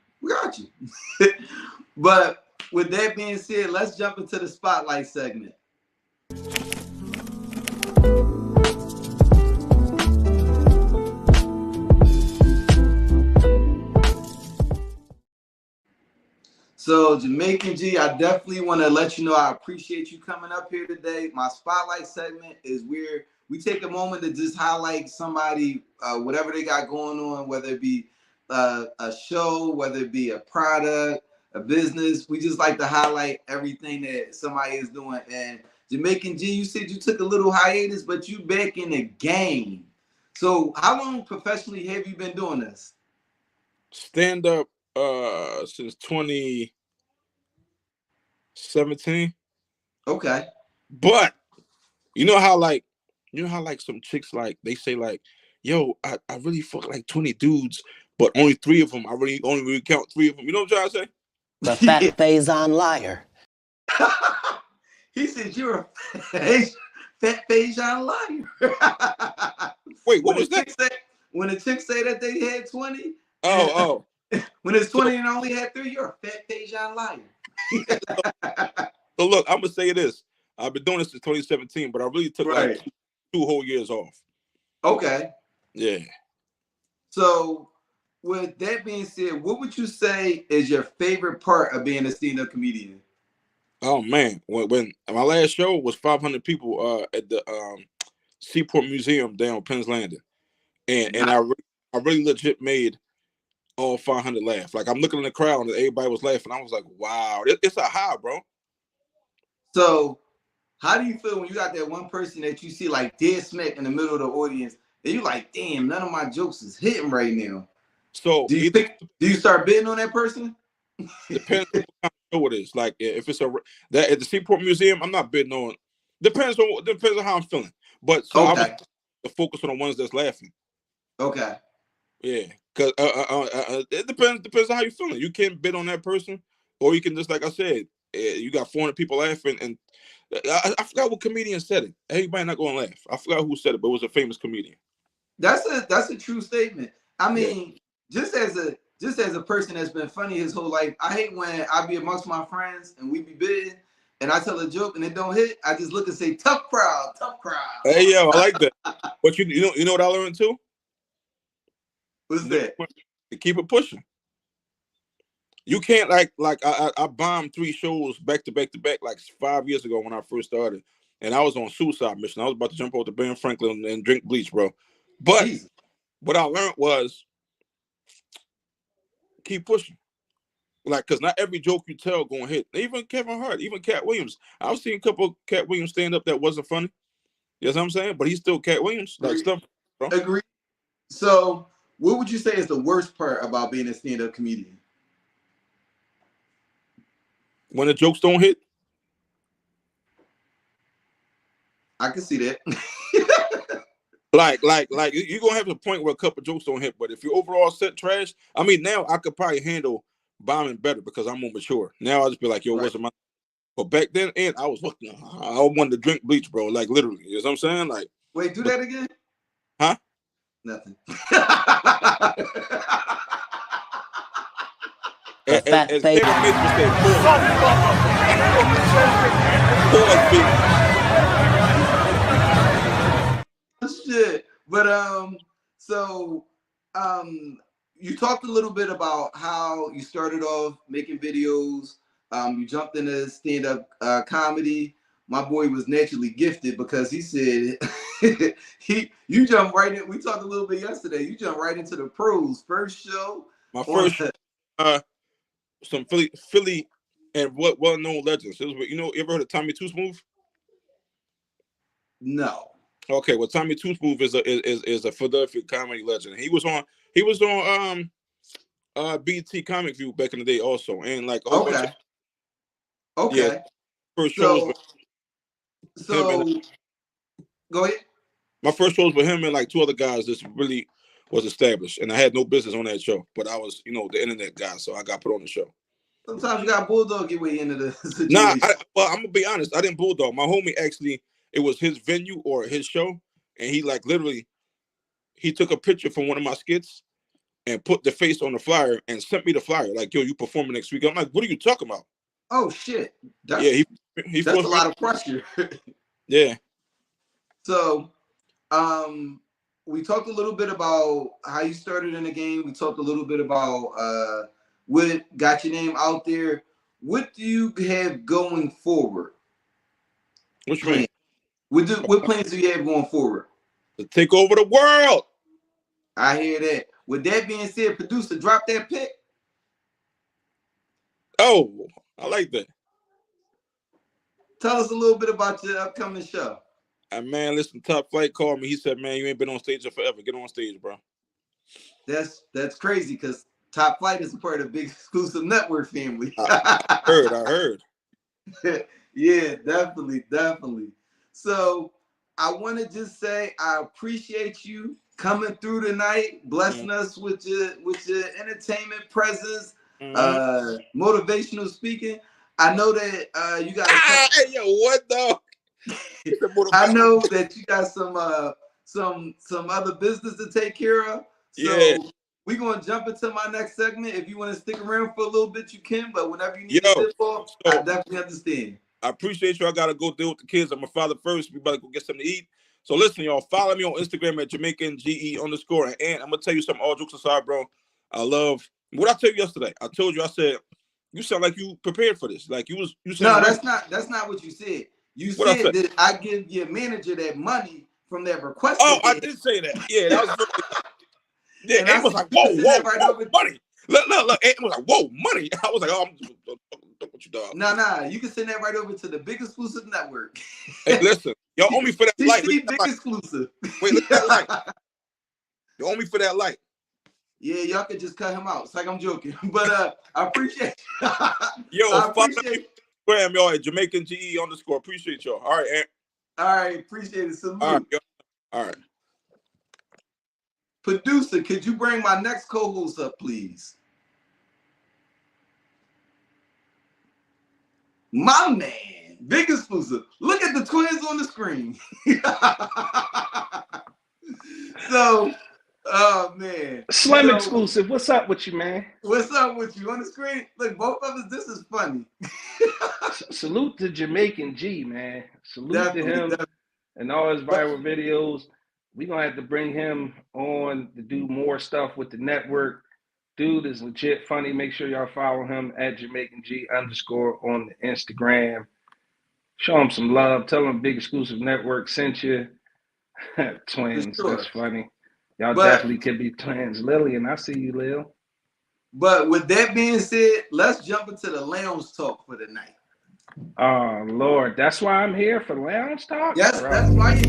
But with that being said, let's jump into the spotlight segment. So Jamaican G, I definitely want to let you know I appreciate you coming up here today. My spotlight segment is where we take a moment to just highlight somebody, whatever they got going on, whether it be a show, whether it be a product, a business. We just like to highlight everything that somebody is doing. And Jamaican G, you said you took a little hiatus, but you back in the game. So how long professionally have you been doing this? Stand up since 2017. Okay. But you know how like some chicks like they say like, yo, I really fuck like 20 dudes, but only 3 of them. I only really count 3 of them. You know what I'm trying to say? The fat Faison liar. He said you're a fat Faison liar. Wait, what was that? When the chick say that they had 20, Oh. When it's 20 and only had 3, you're a fat Faison liar. So look, I'm gonna say this. I've been doing this since 2017, but I really took like 2 whole years off. Okay. Yeah. So with that being said, what would you say is your favorite part of being a stand-up comedian? Oh man, when my last show was 500 people at the Seaport Museum down Penn's Landing, and I really legit made all 500 laugh. Like I'm looking in the crowd and everybody was laughing. I was like, wow, it's a high, bro. So how do you feel when you got that one person that you see like dead smack in the middle of the audience and you like, damn, none of my jokes is hitting right now? So do you start bidding on that person? Depends on what kind of show it is. Like if it's that at the Seaport Museum, I'm not bidding on. Depends on how I'm feeling. But so I was to focus on the ones that's laughing. Okay. Yeah, because it depends on how you're feeling. You can bid on that person, or you can just like I said, you got 400 people laughing, and I forgot what comedian said it. Everybody not going to laugh. I forgot who said it, but it was a famous comedian. That's a true statement. I mean, just as a person that's been funny his whole life, I hate when I be amongst my friends and we be bidding and I tell a joke and it don't hit. I just look and say, tough crowd, tough crowd. Hey yo, I like that. But you know what I learned too? What's that? To keep it pushing. You can't like I bombed 3 shows back to back like 5 years ago when I first started, and I was on suicide mission. I was about to jump off the Ben Franklin and drink bleach, bro. But Jesus. What I learned was keep pushing. Like, cause not every joke you tell gonna hit. Even Kevin Hart, even Cat Williams. I've seen a couple of Cat Williams stand up that wasn't funny. You know what I'm saying? But he's still Cat Williams. Like stuff. Bro. Agree. So, what would you say is the worst part about being a stand-up comedian? When the jokes don't hit. I can see that. like you're gonna have a point where a couple jokes don't hit, but if your overall set trash, I mean, now I could probably handle bombing better because I'm more mature. Now I just be like, yo, what's my? But back then, and I wanted to drink bleach, bro. Like literally, you know what I'm saying? Like, wait, do that again? Huh? Nothing. As shit. But so you talked a little bit about how you started off making videos. You jumped into stand-up comedy. My boy was naturally gifted because he said you jumped right in. We talked a little bit yesterday. You jumped right into the pros. First show. My first some Philly and what well-known legends. You know, you ever heard of Tommy Too Smooth? No. Okay, well, Tommy Too Smooth is a Philadelphia comedy legend. He was on BT Comic View back in the day also, and like a whole bunch of, yeah, first shows. So go ahead. My first shows with him and like 2 other guys. This really was established, and I had no business on that show, but I was, the internet guy, so I got put on the show. Sometimes you got bulldog your way into the situation. Nah, I'm gonna be honest. I didn't bulldog. My homie actually, it was his venue or his show, and he like literally, he took a picture from one of my skits and put the face on the flyer and sent me the flyer. Like, yo, you performing next week? I'm like, what are you talking about? Oh shit! That's a lot of pressure. Yeah. So, we talked a little bit about how you started in the game. We talked a little bit about what got your name out there. What do you have going forward? What you mean? What plans do you have going forward? To take over the world. I hear that. With that being said, producer, drop that pick. Oh, I like that. Tell us a little bit about your upcoming show. And man, listen, Top Flight called me. He said, man, you ain't been on stage in forever. Get on stage, bro. That's crazy because Top Flight is a part of the Big Exclusive Network family. I heard. Yeah, definitely. So I want to just say I appreciate you coming through tonight, blessing us with your entertainment presence, motivational speaking. I know that you got. Hey, yo, what the? I know that you got some other business to take care of. So we're gonna jump into my next segment. If you want to stick around for a little bit, you can. But whenever you need to dip off, I definitely understand. I appreciate you. I gotta go deal with the kids. I'm a father first. We better go get something to eat. So listen, y'all, follow me on Instagram at Jamaican GE _. And I'm gonna tell you something. All jokes aside, bro. I love what I told you yesterday. I told you. I said you sound like you prepared for this. Like you said. No, that's not what you said. You said that I give your manager that money from that request. Oh, I did say that. Yeah, that was. Yeah, and was like, whoa, money. Look. It was like, whoa, money. I was like, oh, I'm just what you dog. Nah. You can send that right over to the Big Exclusive Network. Hey, listen, y'all owe me for that light. Big Exclusive. Wait, look at that light. You owe me for that light. Yeah, y'all could just cut him out. It's like I'm joking, but I appreciate. Yo, follow me on Instagram, y'all at Jamaican GE _. Appreciate y'all. All right, Ant. All right, appreciate it. Salute. All right, yo. All right. Producer, could you bring my next co-host up, please? My man, Big Exclusive. Look at the twins on the screen. So, oh man. Slim Exclusive, what's up with you, man? What's up with you on the screen? Look, both of us, this is funny. Salute to Jamaican G, man. Salute to him and all his viral videos. We're going to have to bring him on to do more stuff with the network. Dude is legit funny. Make sure y'all follow him at Jamaican G _ on the Instagram. Show him some love. Tell him Big Exclusive Network sent you. Twins, sure. That's funny. Y'all definitely could be twins. Lillian, I see you, Lil. But with that being said, let's jump into the lounge talk for the night. Oh, Lord. That's why I'm here for lounge talk? Yes, bro. That's why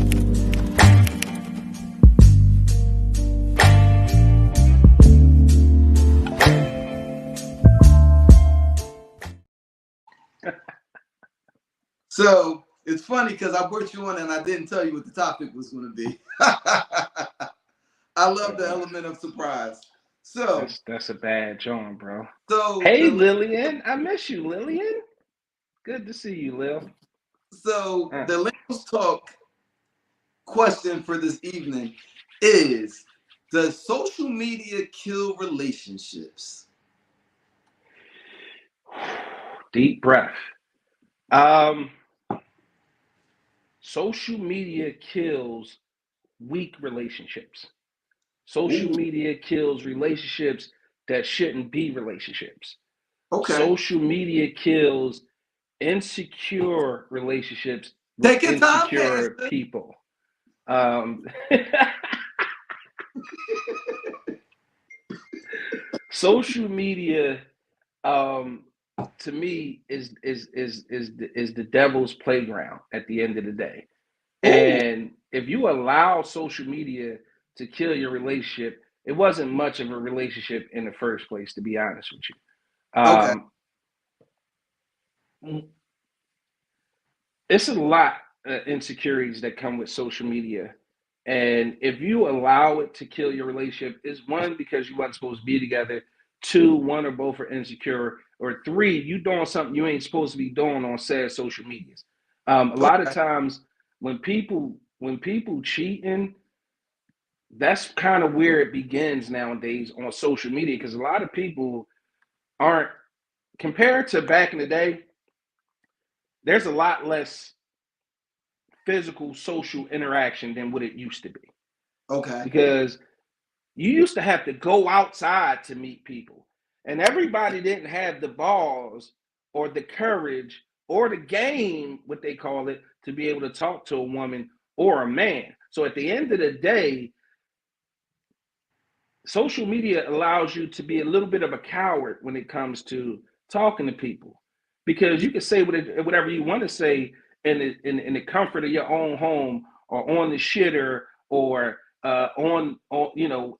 So it's funny because I brought you on and I didn't tell you what the topic was going to be. I love the element of surprise. So that's a bad joint, bro. So hey, Lillian, I miss you, Lillian. Good to see you, Lil. So the lounge talk question for this evening is: does social media kill relationships? Deep breath. Social media kills weak relationships. Social media kills relationships that shouldn't be relationships. Okay. Social media kills insecure relationships with insecure people. Social media, to me, is the devil's playground at the end of the day. And if you allow social media to kill your relationship, it wasn't much of a relationship in the first place, to be honest with you. It's a lot of insecurities that come with social media. And if you allow it to kill your relationship, it's one, because you wasn't supposed to be together. Two, one or both are insecure. Or three, you doing something you ain't supposed to be doing on said social medias. A lot of times when people cheating, that's kind of where it begins nowadays on social media, because a lot of people aren't, compared to back in the day, there's a lot less physical social interaction than what it used to be. Okay. Because you used to have to go outside to meet people, and everybody didn't have the balls or the courage or the game, what they call it, to be able to talk to a woman or a man. So at the end of the day, social media allows you to be a little bit of a coward when it comes to talking to people, because you can say whatever you want to say in the comfort of your own home, or on the shitter, or on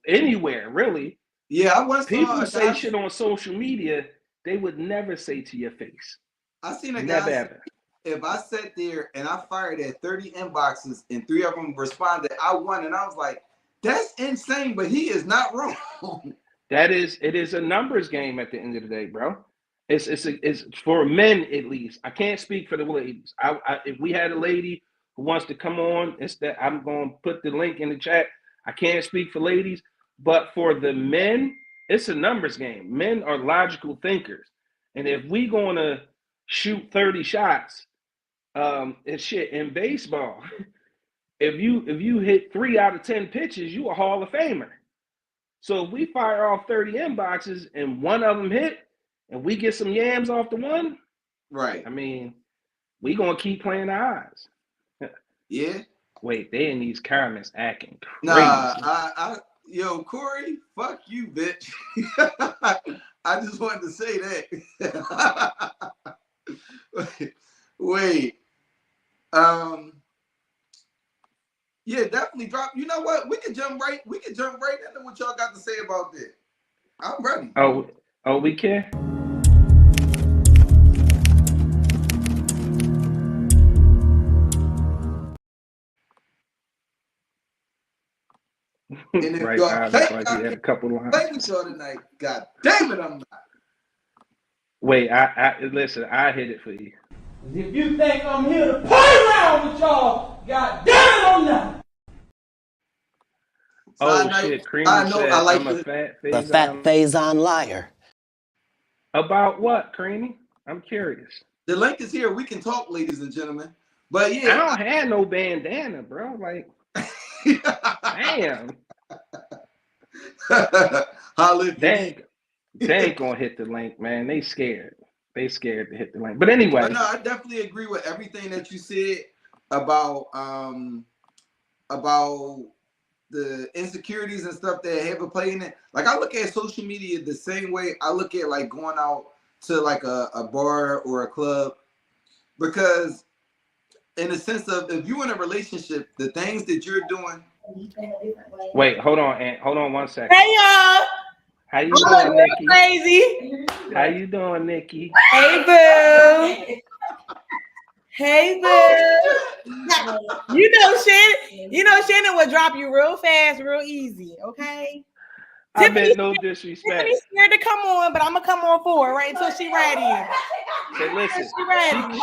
anywhere really. Yeah, I once People saw a say guy. shit on social media they would never say to your face. I seen a Never guy say, ever. if I sat there and I fired at 30 inboxes and 3 of them responded, I won. And I was like, that's insane, but he is not wrong. It is a numbers game at the end of the day, bro. It's for men at least. I can't speak for the ladies. If we had a lady who wants to come on, it's that I'm going to put the link in the chat. I can't speak for ladies, but for the men, it's a numbers game. Men are logical thinkers, and if we going to shoot 30 shots, it's shit in baseball. If you hit 3 out of 10 pitches, you a Hall of Famer. So if we fire off 30 inboxes and one of them hit, and we get some yams off the one, right? I mean, we gonna keep playing the odds. Yeah. Wait, they in these comments acting crazy. Nah, yo, Corey, fuck you, bitch. I just wanted to say that. Wait. Yeah, definitely drop. You know what? We could jump right into what y'all got to say about this. I'm ready. Oh, we can? And if right, y'all like he had a couple lines. Thank you, y'all tonight. God damn it, I'm not. Wait, I listen. I hit it for you. If you think I'm here to play around with y'all, God damn it, I'm not. Oh shit, Creamy said I like I'm a fat Faison liar. About what, Creamy? I'm curious. The link is here. We can talk, ladies and gentlemen. But yeah, I don't have no bandana, bro. Like, damn. They ain't gonna hit the link, man. They scared. They scared to hit the link. But anyway. But no, I definitely agree with everything that you said about the insecurities and stuff that have a play in it. Like, I look at social media the same way I look at like going out to like a bar or a club, because in the sense of, if you're in a relationship, the things that you're doing. Wait, hold on, Aunt. Hold on 1 second. Hey y'all. How you doing, Nikki? Crazy. How you doing, Nikki? Hey boo. Hey boo. Shannon will drop you real fast, real easy. Okay. I meant no disrespect. Tiffany's scared to come on, but I'm gonna come on for her right until she ready. Say, listen, she ready.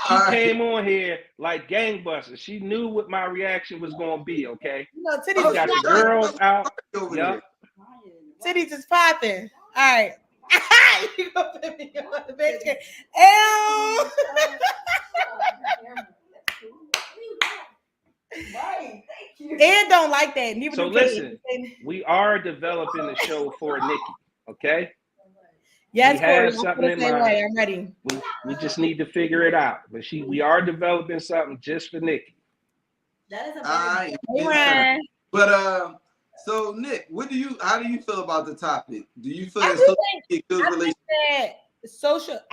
She came on here like gangbusters. She knew what my reaction was gonna be. Okay. Titties got the girls out. Yep. Titties is popping. All right. You gonna put me on the bench? Right. Thank you. Ed don't like that. Neither so listen, we are developing the show for Nikki. Okay. Yes, we Corey, have something in mind. I'm ready. We just need to figure it out. But we are developing something just for Nikki. That is a But so Nick, how do you feel about the topic? Do you feel I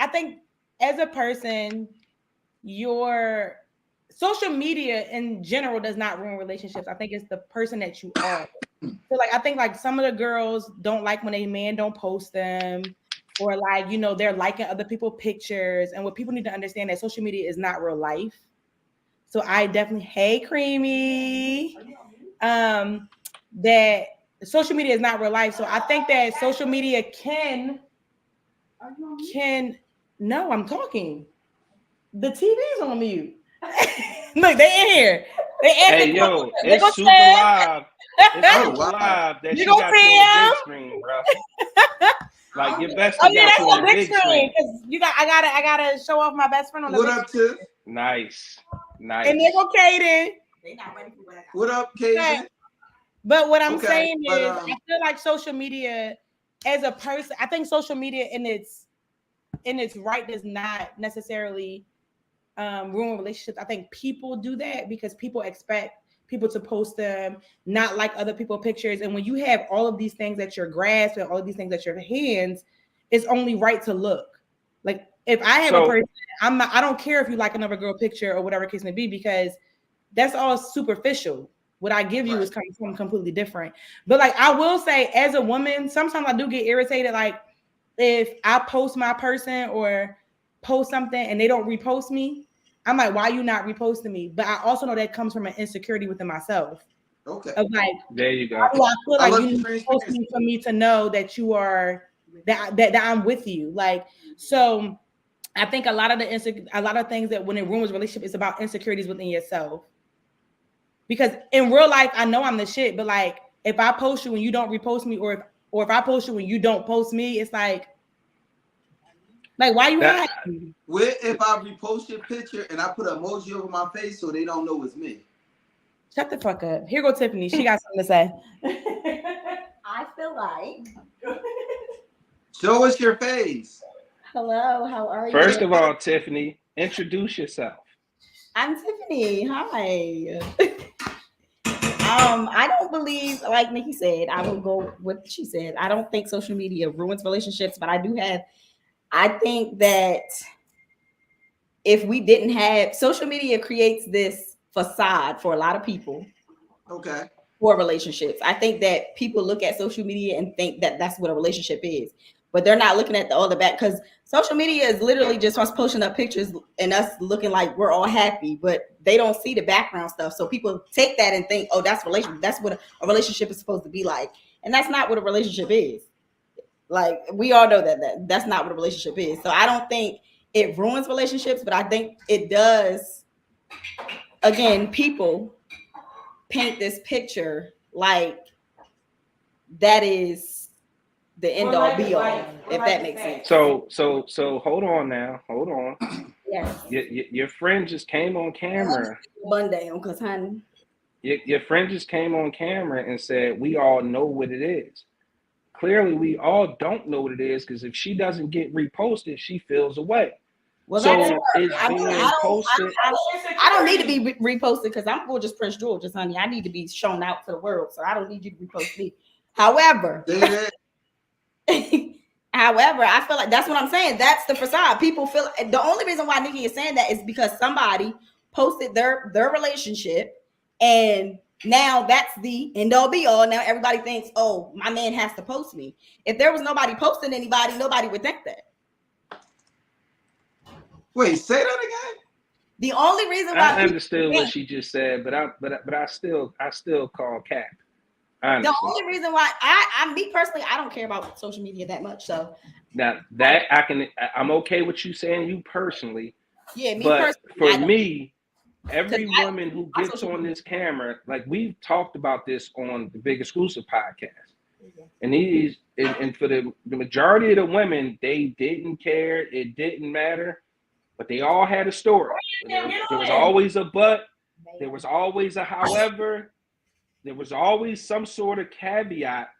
think as a person, your social media in general does not ruin relationships. I think it's the person that you are. So like, I think like some of the girls don't like when a man don't post them, or like, they're liking other people's pictures. And what people need to understand that social media is not real life. So I definitely, hey Creamy, that social media is not real life. So I think that social media can, no, I'm talking. The TV's on mute. Look, they in here. Hey, yo, it's super live. It's super live that you got you on the big screen, bro. Like, your best got you on the big screen. I gotta show off my best friend on the big screen. What up, Tiff? Nice. And there go Kaden. They not ready for that. What up, Kaden? But what I'm saying is, I feel like social media, as a person, I think social media in its right does not necessarily ruin relationships. I think people do that because people expect people to post them, not like other people's pictures. And when you have all of these things at your grasp and all of these things at your hands, it's only right to look. Like if I have a person, I don't care if you like another girl picture or whatever case may be, because that's all superficial. What I give you is something completely different. But like I will say, as a woman, sometimes I do get irritated. Like if I post my person or post something and they don't repost me, I'm like, why you not reposting me? But I also know that comes from an insecurity within myself. Okay. Of like, there you go. I feel like you need to post me for me to know that you are that I'm with you. Like, so I think a lot of things that when it ruins relationship is about insecurities within yourself. Because in real life, I know I'm the shit, but like if I post you and you don't repost me, or if I post you and you don't post me, it's like why you hiding? What if I repost your picture and I put an emoji over my face so they don't know it's me? Shut the fuck up. Here go Tiffany. She got something to say. I feel like. Show us your face. Hello, how are you? First of all, Tiffany, introduce yourself. I'm Tiffany. Hi. I don't believe, like Nikki said, I will go with what she said. I don't think social media ruins relationships, but I think that if we didn't have social media, creates this facade for a lot of people. Okay. For relationships. I think that people look at social media and think that that's what a relationship is, but they're not looking at the other back, because social media is literally just us posting up pictures and us looking like we're all happy, but they don't see the background stuff. So people take that and think, oh, that's relationship. That's what a relationship is supposed to be like. And that's not what a relationship is. Like, we all know that's not what a relationship is. So I don't think it ruins relationships, but I think it does. Again, people paint this picture like that is the end all be all, if that makes sense. So hold on now. Hold on. Yes. Your friend just came on camera. Monday, Uncle Honey. Your friend just came on camera and said, we all know what it is. Clearly, we all don't know what it is, because if she doesn't get reposted, she feels away. Well, so it's I don't need to be reposted, because I'm going just Prince George's, honey. I need to be shown out to the world, so I don't need you to repost me. However, I feel like that's what I'm saying. That's the facade. People feel the only reason why Nikki is saying that is because somebody posted their relationship, and now that's the end all be all. Now everybody thinks, oh, my man has to post me. If there was nobody posting anybody, nobody would think that. Wait, say that again. The only reason why I understood what she just said, but I still call cap. The only reason why me personally, I don't care about social media that much. So now I'm okay with you saying you personally. Yeah, me but personally. For me, every woman who gets on this camera, like we've talked about this on the Big Exclusive podcast, and for the majority of the women, they didn't care, it didn't matter, but they all had a story. There was always a but, there was always a however, there was always some sort of caveat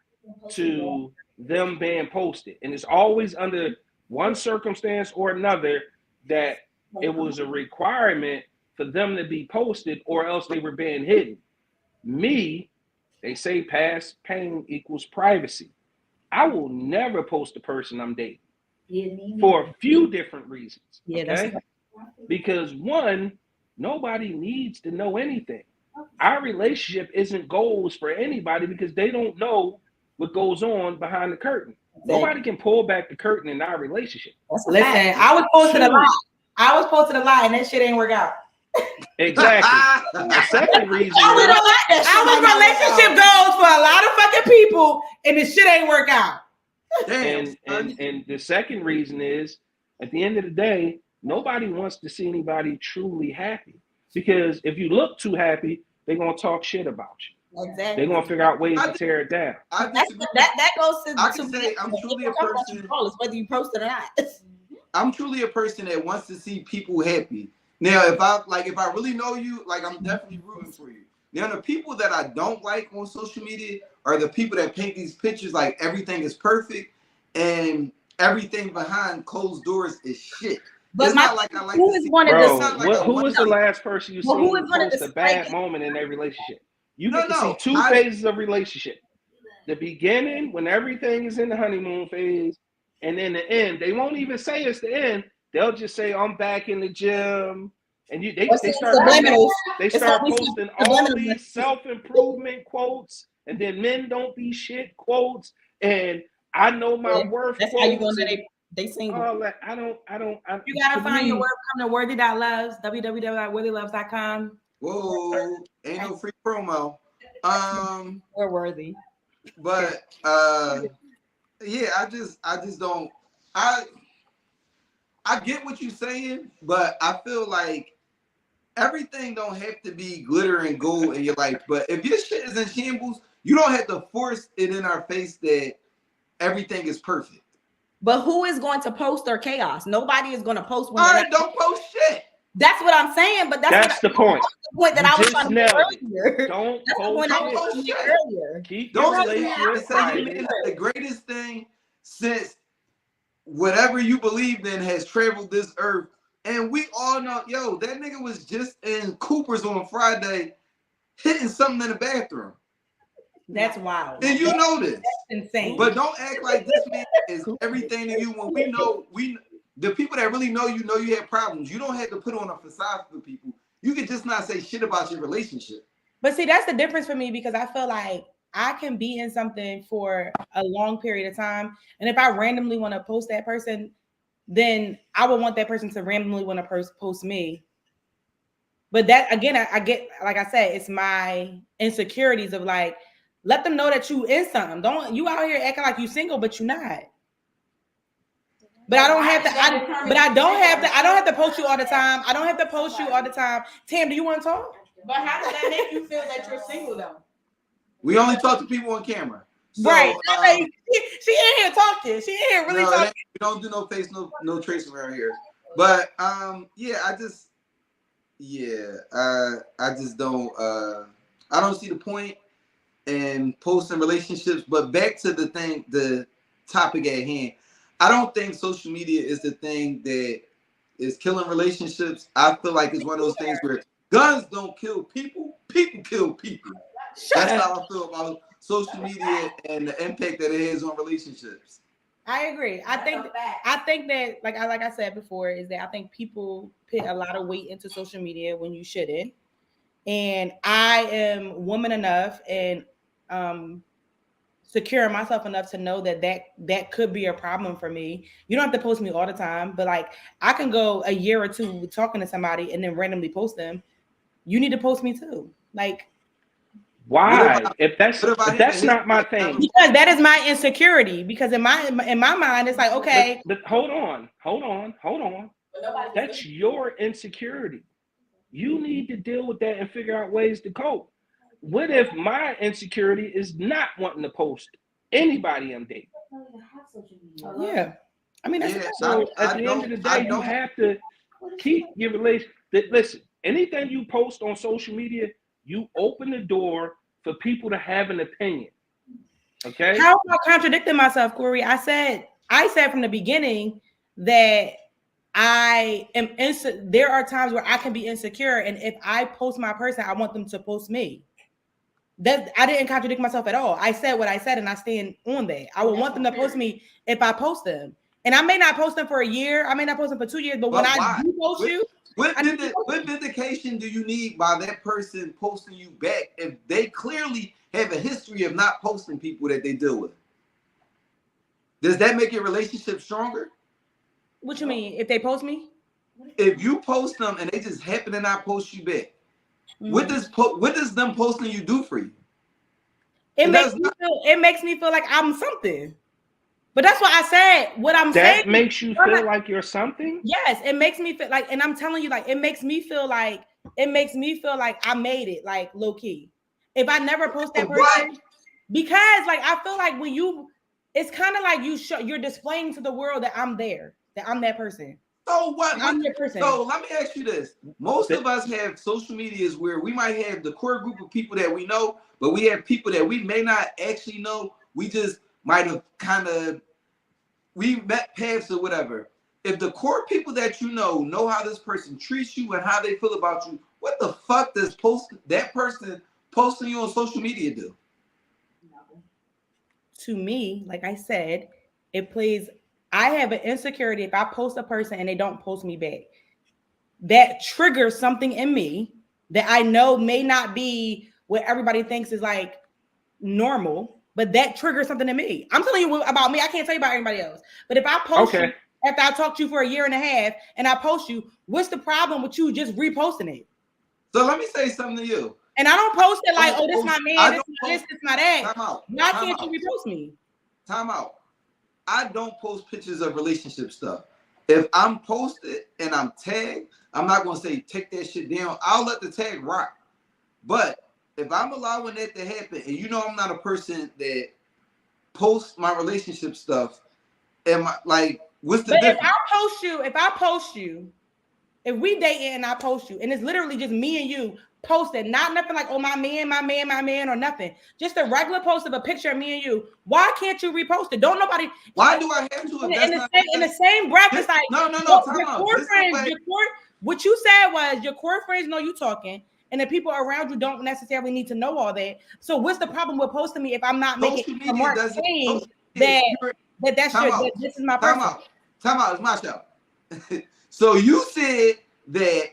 to them being posted, and it's always under one circumstance or another that it was a requirement for them to be posted, or else they were being hidden. Me, they say past pain equals privacy. I will never post the person I'm dating for a few different reasons. Okay? Because one, nobody needs to know anything. Our relationship isn't goals for anybody, because they don't know what goes on behind the curtain. Nobody can pull back the curtain in our relationship. Listen, I was posting a lot, and that shit ain't work out. Exactly. The second reason I was relationship goals for a lot of fucking people, and the shit ain't work out. And the second reason is, at the end of the day, nobody wants to see anybody truly happy, because if you look too happy, they're gonna talk shit about you. Exactly. They're gonna figure out ways to tear it down. That goes to. I can say I'm truly a person. Whether you post it or not. I'm truly a person that wants to see people happy. Now, if I really know you, like, I'm definitely rooting for you. Now, the people that I don't like on social media are the people that paint these pictures like everything is perfect and everything behind closed doors is shit. But it's not like I like who to is see. going to Bro, Not like who was the last person you Well, who seen is gonna post a display bad it? moment in their relationship? You get to see two phases of relationship. The beginning, when everything is in the honeymoon phase, and then the end. They won't even say it's the end. They'll just say, I'm back in the gym. And they start posting all these self-improvement quotes, and then men don't be shit quotes, and I know my worth That's quotes. how you gonna know they single. All that. You gotta find your worth. Come to worthy.loves, www.worthyloves.com. Whoa, ain't no free promo. We're worthy. But yeah, I just don't. I get what you're saying, but I feel like everything don't have to be glitter and gold in your life. But if your shit is in shambles, you don't have to force it in our face that everything is perfect. But who is going to post their chaos? Nobody is going to post when all right, don't post shit. That's what I'm saying, but that's the point. The point that I was trying to make earlier. Don't post shit. Earlier. Keep your relationship private. The greatest thing since whatever you believed in has traveled this earth. And we all know, yo, that nigga was just in Cooper's on Friday hitting something in the bathroom. That's wild. And you know this. That's insane. But don't act like this man is everything to you when we know the people that really know you have problems. You don't have to put on a facade for people. You can just not say shit about your relationship. But see, that's the difference for me because I feel like I can be in something for a long period of time. And if I randomly want to post that person, then I would want that person to randomly want to post me. But that, again, I get, like I said, it's my insecurities of like, let them know that you in something. Don't you out here acting like you single, but you're not. But I don't have to. I don't have to post you all the time. I don't have to post you all the time. Tam, do you want to talk? But how does that make you feel that you're single though? We only talk to people on camera. So, right. She in here talking. She in here really talking. We don't do no face, no trace around here. But yeah, I just don't I don't see the point in posting relationships. But back to the topic at hand. I don't think social media is the thing that is killing relationships. I feel like it's one of those things where guns don't kill people, people kill people. That's how I feel about social media and the impact that it has on relationships. I agree. I think that like I said before is that I think people put a lot of weight into social media when you shouldn't. And I am woman enough and secure myself enough to know that could be a problem for me. You don't have to post me all the time, but like I can go a year or two talking to somebody and then randomly post them. You need to post me too. Like why? If that's not my thing. Because that is my insecurity. Because in my mind, it's like, okay. But hold on. That's your insecurity. You need to deal with that and figure out ways to cope. What if my insecurity is not wanting to post anybody I'm dating? Yeah. I mean, so at the end of the day, you have to keep your relationship. Listen, anything you post on social media, you open the door for people to have an opinion. Okay. How am I contradicting myself, Corey? I said from the beginning that I am there are times where I can be insecure, and if I post my person, I want them to post me. That I didn't contradict myself at all. I said what I said, and I stand on that. I would want them to post me if I post them, and I may not post them for a year. I may not post them for 2 years, but when I do post you. What vindication do you need by that person posting you back if they clearly have a history of not posting people that they deal with? Does that make your relationship stronger? What you mean? If they post me? If you post them and they just happen to not post you back, what does them posting you do for you? It makes me feel like I'm something. But that's why I said what I'm saying. That makes you feel like you're something? Yes, it makes me feel like, and I'm telling you, like, it makes me feel like I made it, like, low key. If I never post that person, because like I feel like when it's kind of like you're displaying to the world that I'm there, that I'm that person. So what? I'm that person. So let me ask you this: most of us have social medias where we might have the core group of people that we know, but we have people that we may not actually know. We just might have we met paths or whatever. if the core people that you know how this person treats you and how they feel about you, what the fuck does that person posting you on social media do? To me, like I said, I have an insecurity if I post a person and they don't post me back. That triggers something in me that I know may not be what everybody thinks is like normal, but that triggers something in me. I'm telling you about me. I can't tell you about anybody else. But if I post you after I talked to you for a year and a half and I post you, what's the problem with you just reposting it? So let me say something to you. And I don't post it like, oh, this is my man, this is my this, this is my that. Why can't you repost me? Time out. I don't post pictures of relationship stuff. If I'm posted and I'm tagged, I'm not going to say take that shit down. I'll let the tag rock. But if I'm allowing that to happen, and you know I'm not a person that posts my relationship stuff, am I like, what's the difference? If I post you, if we dating and I post you, and it's literally just me and you posted, not nothing like, oh, my man, or nothing. Just a regular post of a picture of me and you. Why can't you repost it? Don't nobody. Why do I have to? In the same breath, it's like, no. Your core friends, what you said was your core friends know you talking, and the people around you don't necessarily need to know all that. So what's the problem with posting me if I'm not making a mark saying that this is my person? Time out. It's my show. So you said that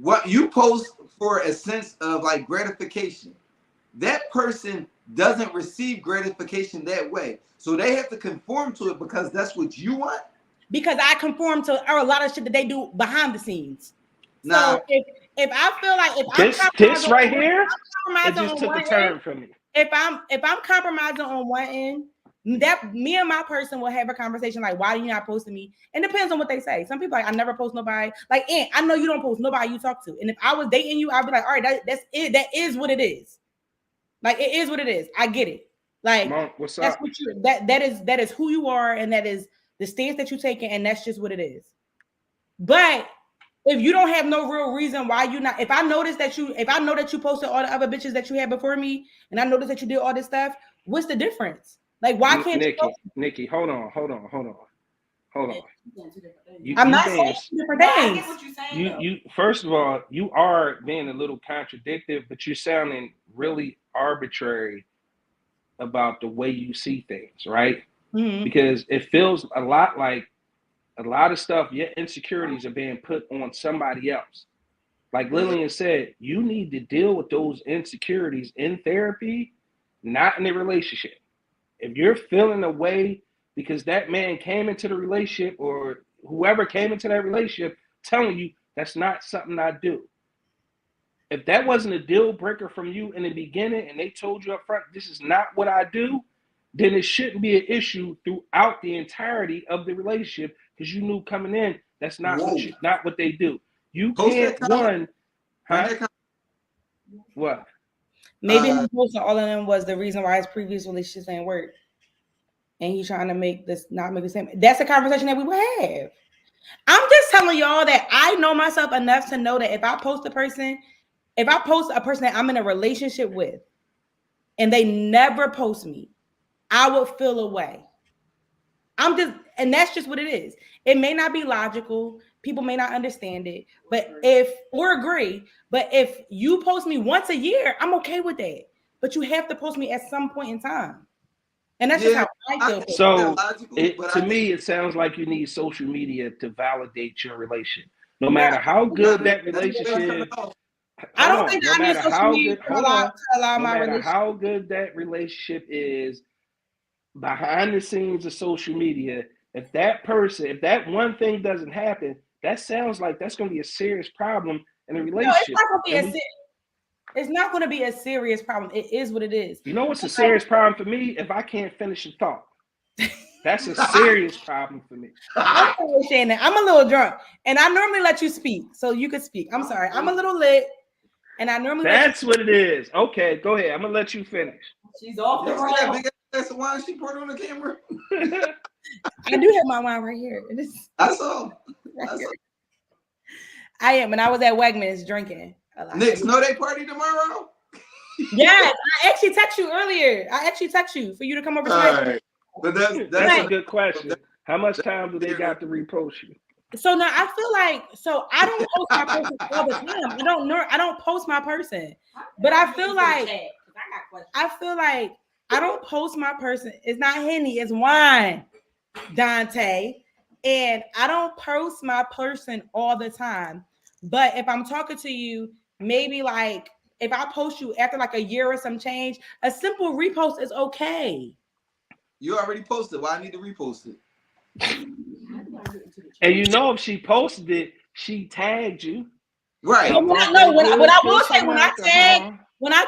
what you post for a sense of like gratification. That person doesn't receive gratification that way. So they have to conform to it because that's what you want? Because I conform to a lot of shit that they do behind the scenes. So if I feel like this right here, it just took a turn for me. If I'm compromising on one end, that me and my person will have a conversation like, why are you not posting me? And it depends on what they say. Some people like, I never post nobody. Like, Aunt, I know you don't post nobody you talk to. And if I was dating you, I'd be like, all right, that's it. That is what it is. Like, it is what it is. I get it. Like, Mom, what's that's up? what you that is who you are, and that is the stance that you're taking, and that's just what it is. But if you don't have no real reason why you not, if I know that you posted all the other bitches that you had before me, and I noticed that you did all this stuff, what's the difference? Like, why can't Nikki, hold on. I'm not saying different things. I get what you're saying. You first of all, you are being a little contradictory, but you're sounding really arbitrary about the way you see things, right? Mm-hmm. Because it feels a lot like a lot of stuff, your insecurities are being put on somebody else. Like Lillian said, you need to deal with those insecurities in therapy, not in a relationship. If you're feeling a way because that man came into the relationship or whoever came into that relationship telling you that's not something I do. If that wasn't a deal breaker from you in the beginning and they told you up front, this is not what I do, then it shouldn't be an issue throughout the entirety of the relationship because you knew coming in that's not what they do. You can't What? Maybe him posting all of them was the reason why his previous relationships didn't work. And he's trying to make this not make the same. That's a conversation that we would have. I'm just telling y'all that I know myself enough to know that if I post a person that I'm in a relationship with and they never post me, I would feel away. And that's just what it is. It may not be logical. People may not understand it, or agree. But if you post me once a year, I'm okay with that. But you have to post me at some point in time. And that's just how I feel. So to me, it sounds like you need social media to validate your relationship. No matter how good that relationship is. I don't think I need social media to allow my relationship. How good that relationship is behind the scenes of social media, if that one thing doesn't happen, that sounds like that's going to be a serious problem in a relationship. It's not going to be a serious problem. It is what it is. You know what's a serious problem for me? If I can't finish a thought. That's a serious problem for me. I'm a little drunk, and I normally let you speak, so you could speak. I'm sorry. I'm a little lit, and I normally That's what it is. Okay, go ahead. I'm going to let you finish. She's off the road. That big ass of wine she poured on the camera? I do have my wine right here. I saw. I am, and I was at Wegmans drinking. Nick, know they party tomorrow? Yes, I actually text you earlier. For you to come over. All right. But that's a good question. How much time do they got to repost you? So now I feel like I don't post my person all the time. I don't post my person, but I feel like I don't post my person. It's not Henny, it's wine, Dante, and I don't post my person all the time. But if I'm talking to you, maybe like if I post you after like a year or some change, a simple repost is okay. You already posted. Why I need to repost it? And you know, if she posted it, she tagged you. Right. What I will say, when I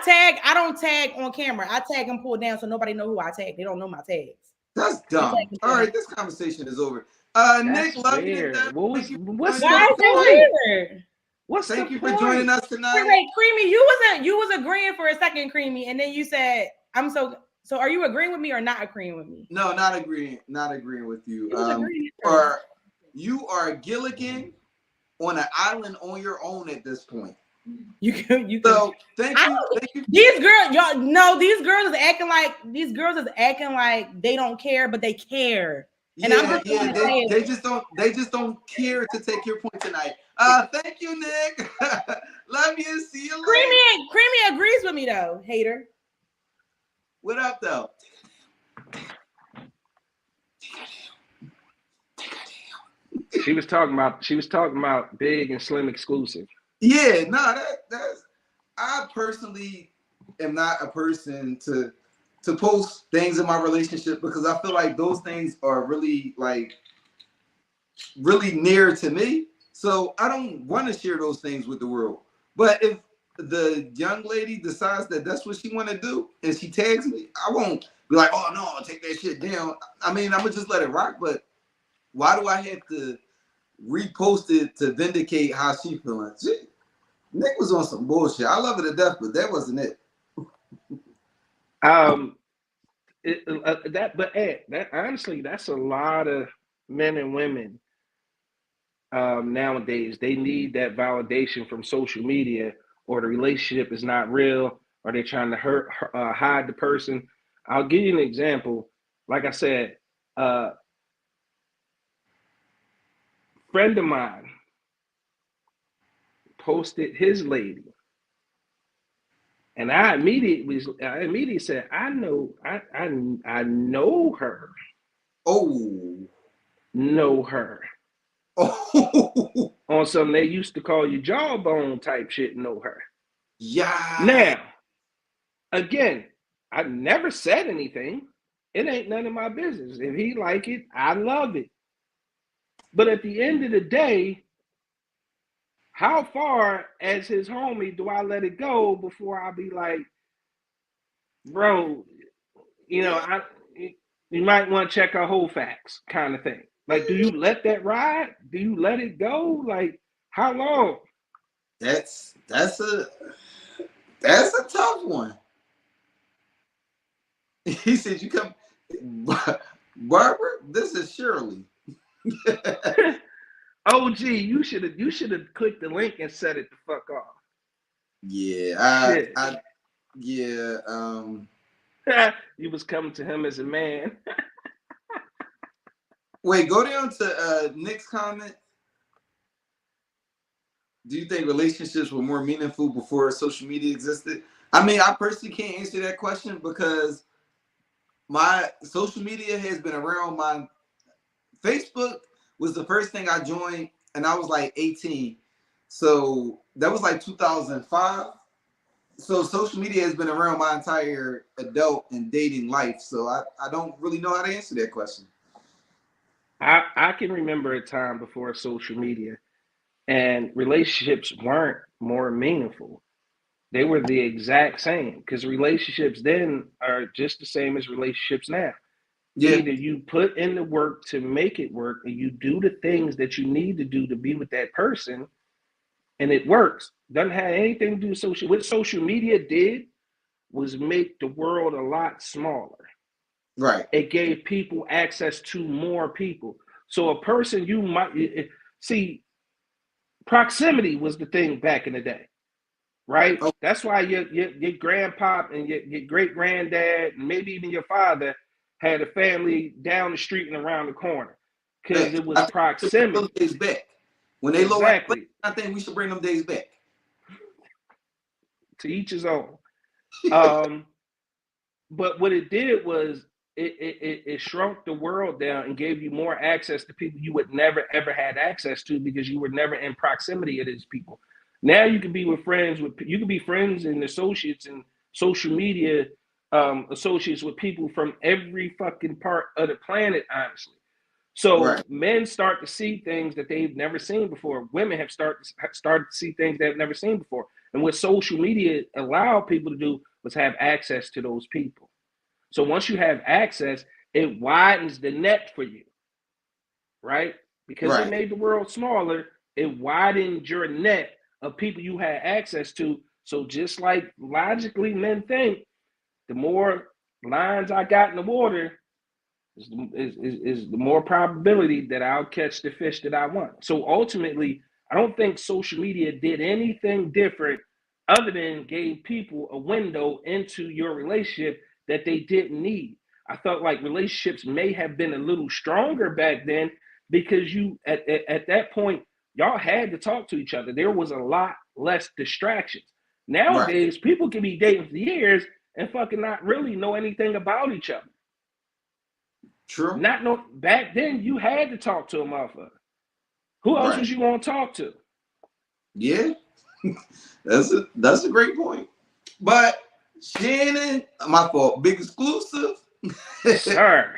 tag, I don't tag on camera. I tag and pull down so nobody know who I tag. They don't know my tags. That's dumb. All right, this conversation is over. Nick, love you to death. What's the Weird? Thank you for joining us tonight. Wait, Creamy, you was agreeing for a second, Creamy, and then you said, "I'm so." So, are you agreeing with me or not agreeing with me? No, not agreeing with you. You are Gilligan on an island on your own at this point. You can. So thank you. These girls, y'all know these girls is acting like they don't care, but they care. And they just don't care to take your point tonight. Thank you, Nick. Love you. See you later. Creamy agrees with me though, hater. What up though? She was talking about Big and Slim exclusive. Yeah, no, that's I personally am not a person to post things in my relationship because I feel like those things are really near to me. So I don't want to share those things with the world. But if the young lady decides that that's what she want to do and she tags me, I won't be like, oh no, I'll take that shit down. I mean, I'm gonna just let it rock. But why do I have to repost it to vindicate how she feeling? Nick was on some bullshit. I love her to death, but that wasn't it. That honestly, that's a lot of men and women nowadays. They need that validation from social media, or the relationship is not real, or they're trying to hide the person. I'll give you an example. Like I said, friend of mine posted his lady, and I immediately said, I know her. Oh, know her. Oh, on something they used to call you jawbone type shit. Know her. Yeah. Now, again, I never said anything. It ain't none of my business. If he like it, I love it. But at the end of the day, how far as his homie do I let it go before I be like, bro, you might want to check our whole facts kind of thing. Like, do you let that ride? Do you let it go? Like, how long? That's a tough one. He said, "You come, Barbara. This is Shirley." OG, you should have clicked the link and set it the fuck off. Yeah, You was coming to him as a man. Wait, go down to Nick's comment. Do you think relationships were more meaningful before social media existed? I mean, I personally can't answer that question because my social media has been around. My Facebook was the first thing I joined, and I was like 18. So that was like 2005. So social media has been around my entire adult and dating life. So I don't really know how to answer that question. I can remember a time before social media and relationships weren't more meaningful. They were the exact same because relationships then are just the same as relationships now. Yeah. Either you put in the work to make it work, and you do the things that you need to do to be with that person, and it works. Doesn't have anything to do with social. What social media did was make the world a lot smaller. Right. It gave people access to more people. So a person you might see, proximity was the thing back in the day, right? Oh. That's why your grandpa and your great granddad and maybe even your father had a family down the street and around the corner. because it was proximity. Those days back. When they lower, I think we should bring them days back. To each his own. But what it did was it shrunk the world down and gave you more access to people you would never ever had access to because you were never in proximity of these people. Now you can be friends and associates and social media associates with people from every fucking part of the planet, honestly. So men start to see things that they've never seen before. Women have started to see things they've never seen before. And what social media allowed people to do was have access to those people. So once you have access, it widens the net for you, right? Because it made the world smaller, it widened your net of people you had access to. So just like logically men think, the more lines I got in the water, is the more probability that I'll catch the fish that I want. So ultimately, I don't think social media did anything different other than gave people a window into your relationship that they didn't need. I felt like relationships may have been a little stronger back then because you at that point, y'all had to talk to each other. There was a lot less distractions. Nowadays, people can be dating for years and fucking not really know anything about each other. True. Back then, you had to talk to a motherfucker. Who else was you going to talk to? Yeah, that's a great point. But Shannon, my fault. Big exclusive. Sir.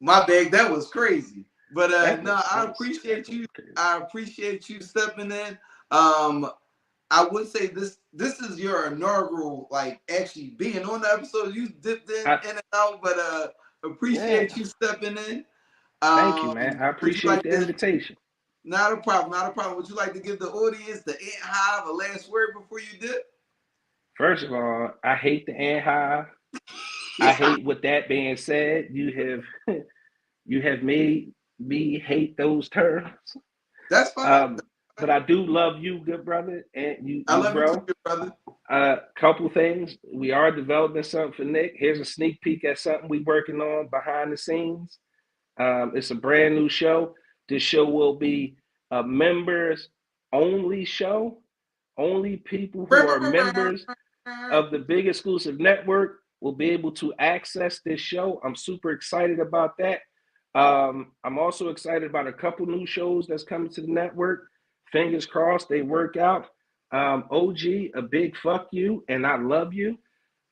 My bad. That was crazy. But I appreciate you. I appreciate you stepping in. I would say this is your inaugural, like, actually being on the episode. You dipped in and out, but appreciate you stepping in. Thank you, man. I appreciate the invitation. Not a problem. Not a problem. Would you like to give the audience, the Ant Hive, a last word before you dip? First of all, I hate the Ant Hive. I hate with that being said, you have made me hate those terms. That's fine. But I do love you, good brother, and you, I love bro. you too, good brother. Couple things. We are developing something for Nick. Here's a sneak peek at something we're working on behind the scenes. It's a brand new show. This show will be a members only show. Only people who are members of the Big Exclusive Network will be able to access this show. I'm super excited about that. I'm also excited about a couple new shows that's coming to the network. Fingers crossed they work out. OG, a big fuck you, and I love you.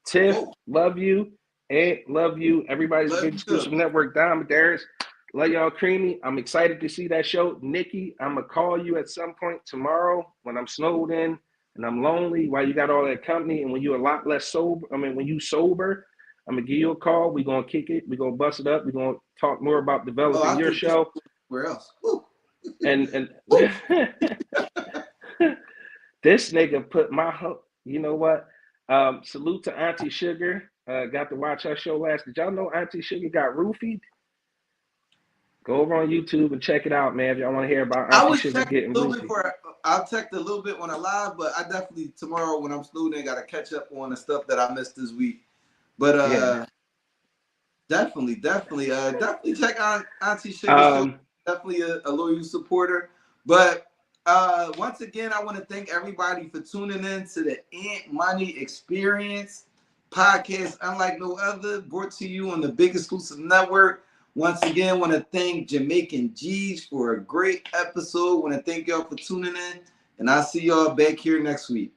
Tiff, love you. Ant, love you. Everybody's Big Exclusive Network. Diamond Darius, love y'all. Creamy. I'm excited to see that show. Nikki, I'm going to call you at some point tomorrow when I'm snowed in and I'm lonely while you got all that company. And when you're a lot less sober, when you sober, I'm going to give you a call. We're going to kick it. We're going to bust it up. We're going to talk more about developing your show. Where else? And this nigga put you know what? Salute to Auntie Sugar. Got to watch her show last. Did y'all know Auntie Sugar got roofied? Go over on YouTube and check it out, man. If y'all want to hear about Auntie Sugar getting roofied. I'll check a little bit when I live, but I definitely tomorrow when I'm snowed in got to catch up on the stuff that I missed this week. But definitely check out Auntie Sugar. Definitely a loyal supporter. But once again, I want to thank everybody for tuning in to the Ant Money Experience podcast, unlike no other, brought to you on the Big Exclusive Network. Once again, want to thank Jamaican G for a great episode. Want to thank y'all for tuning in, and I'll see y'all back here next week.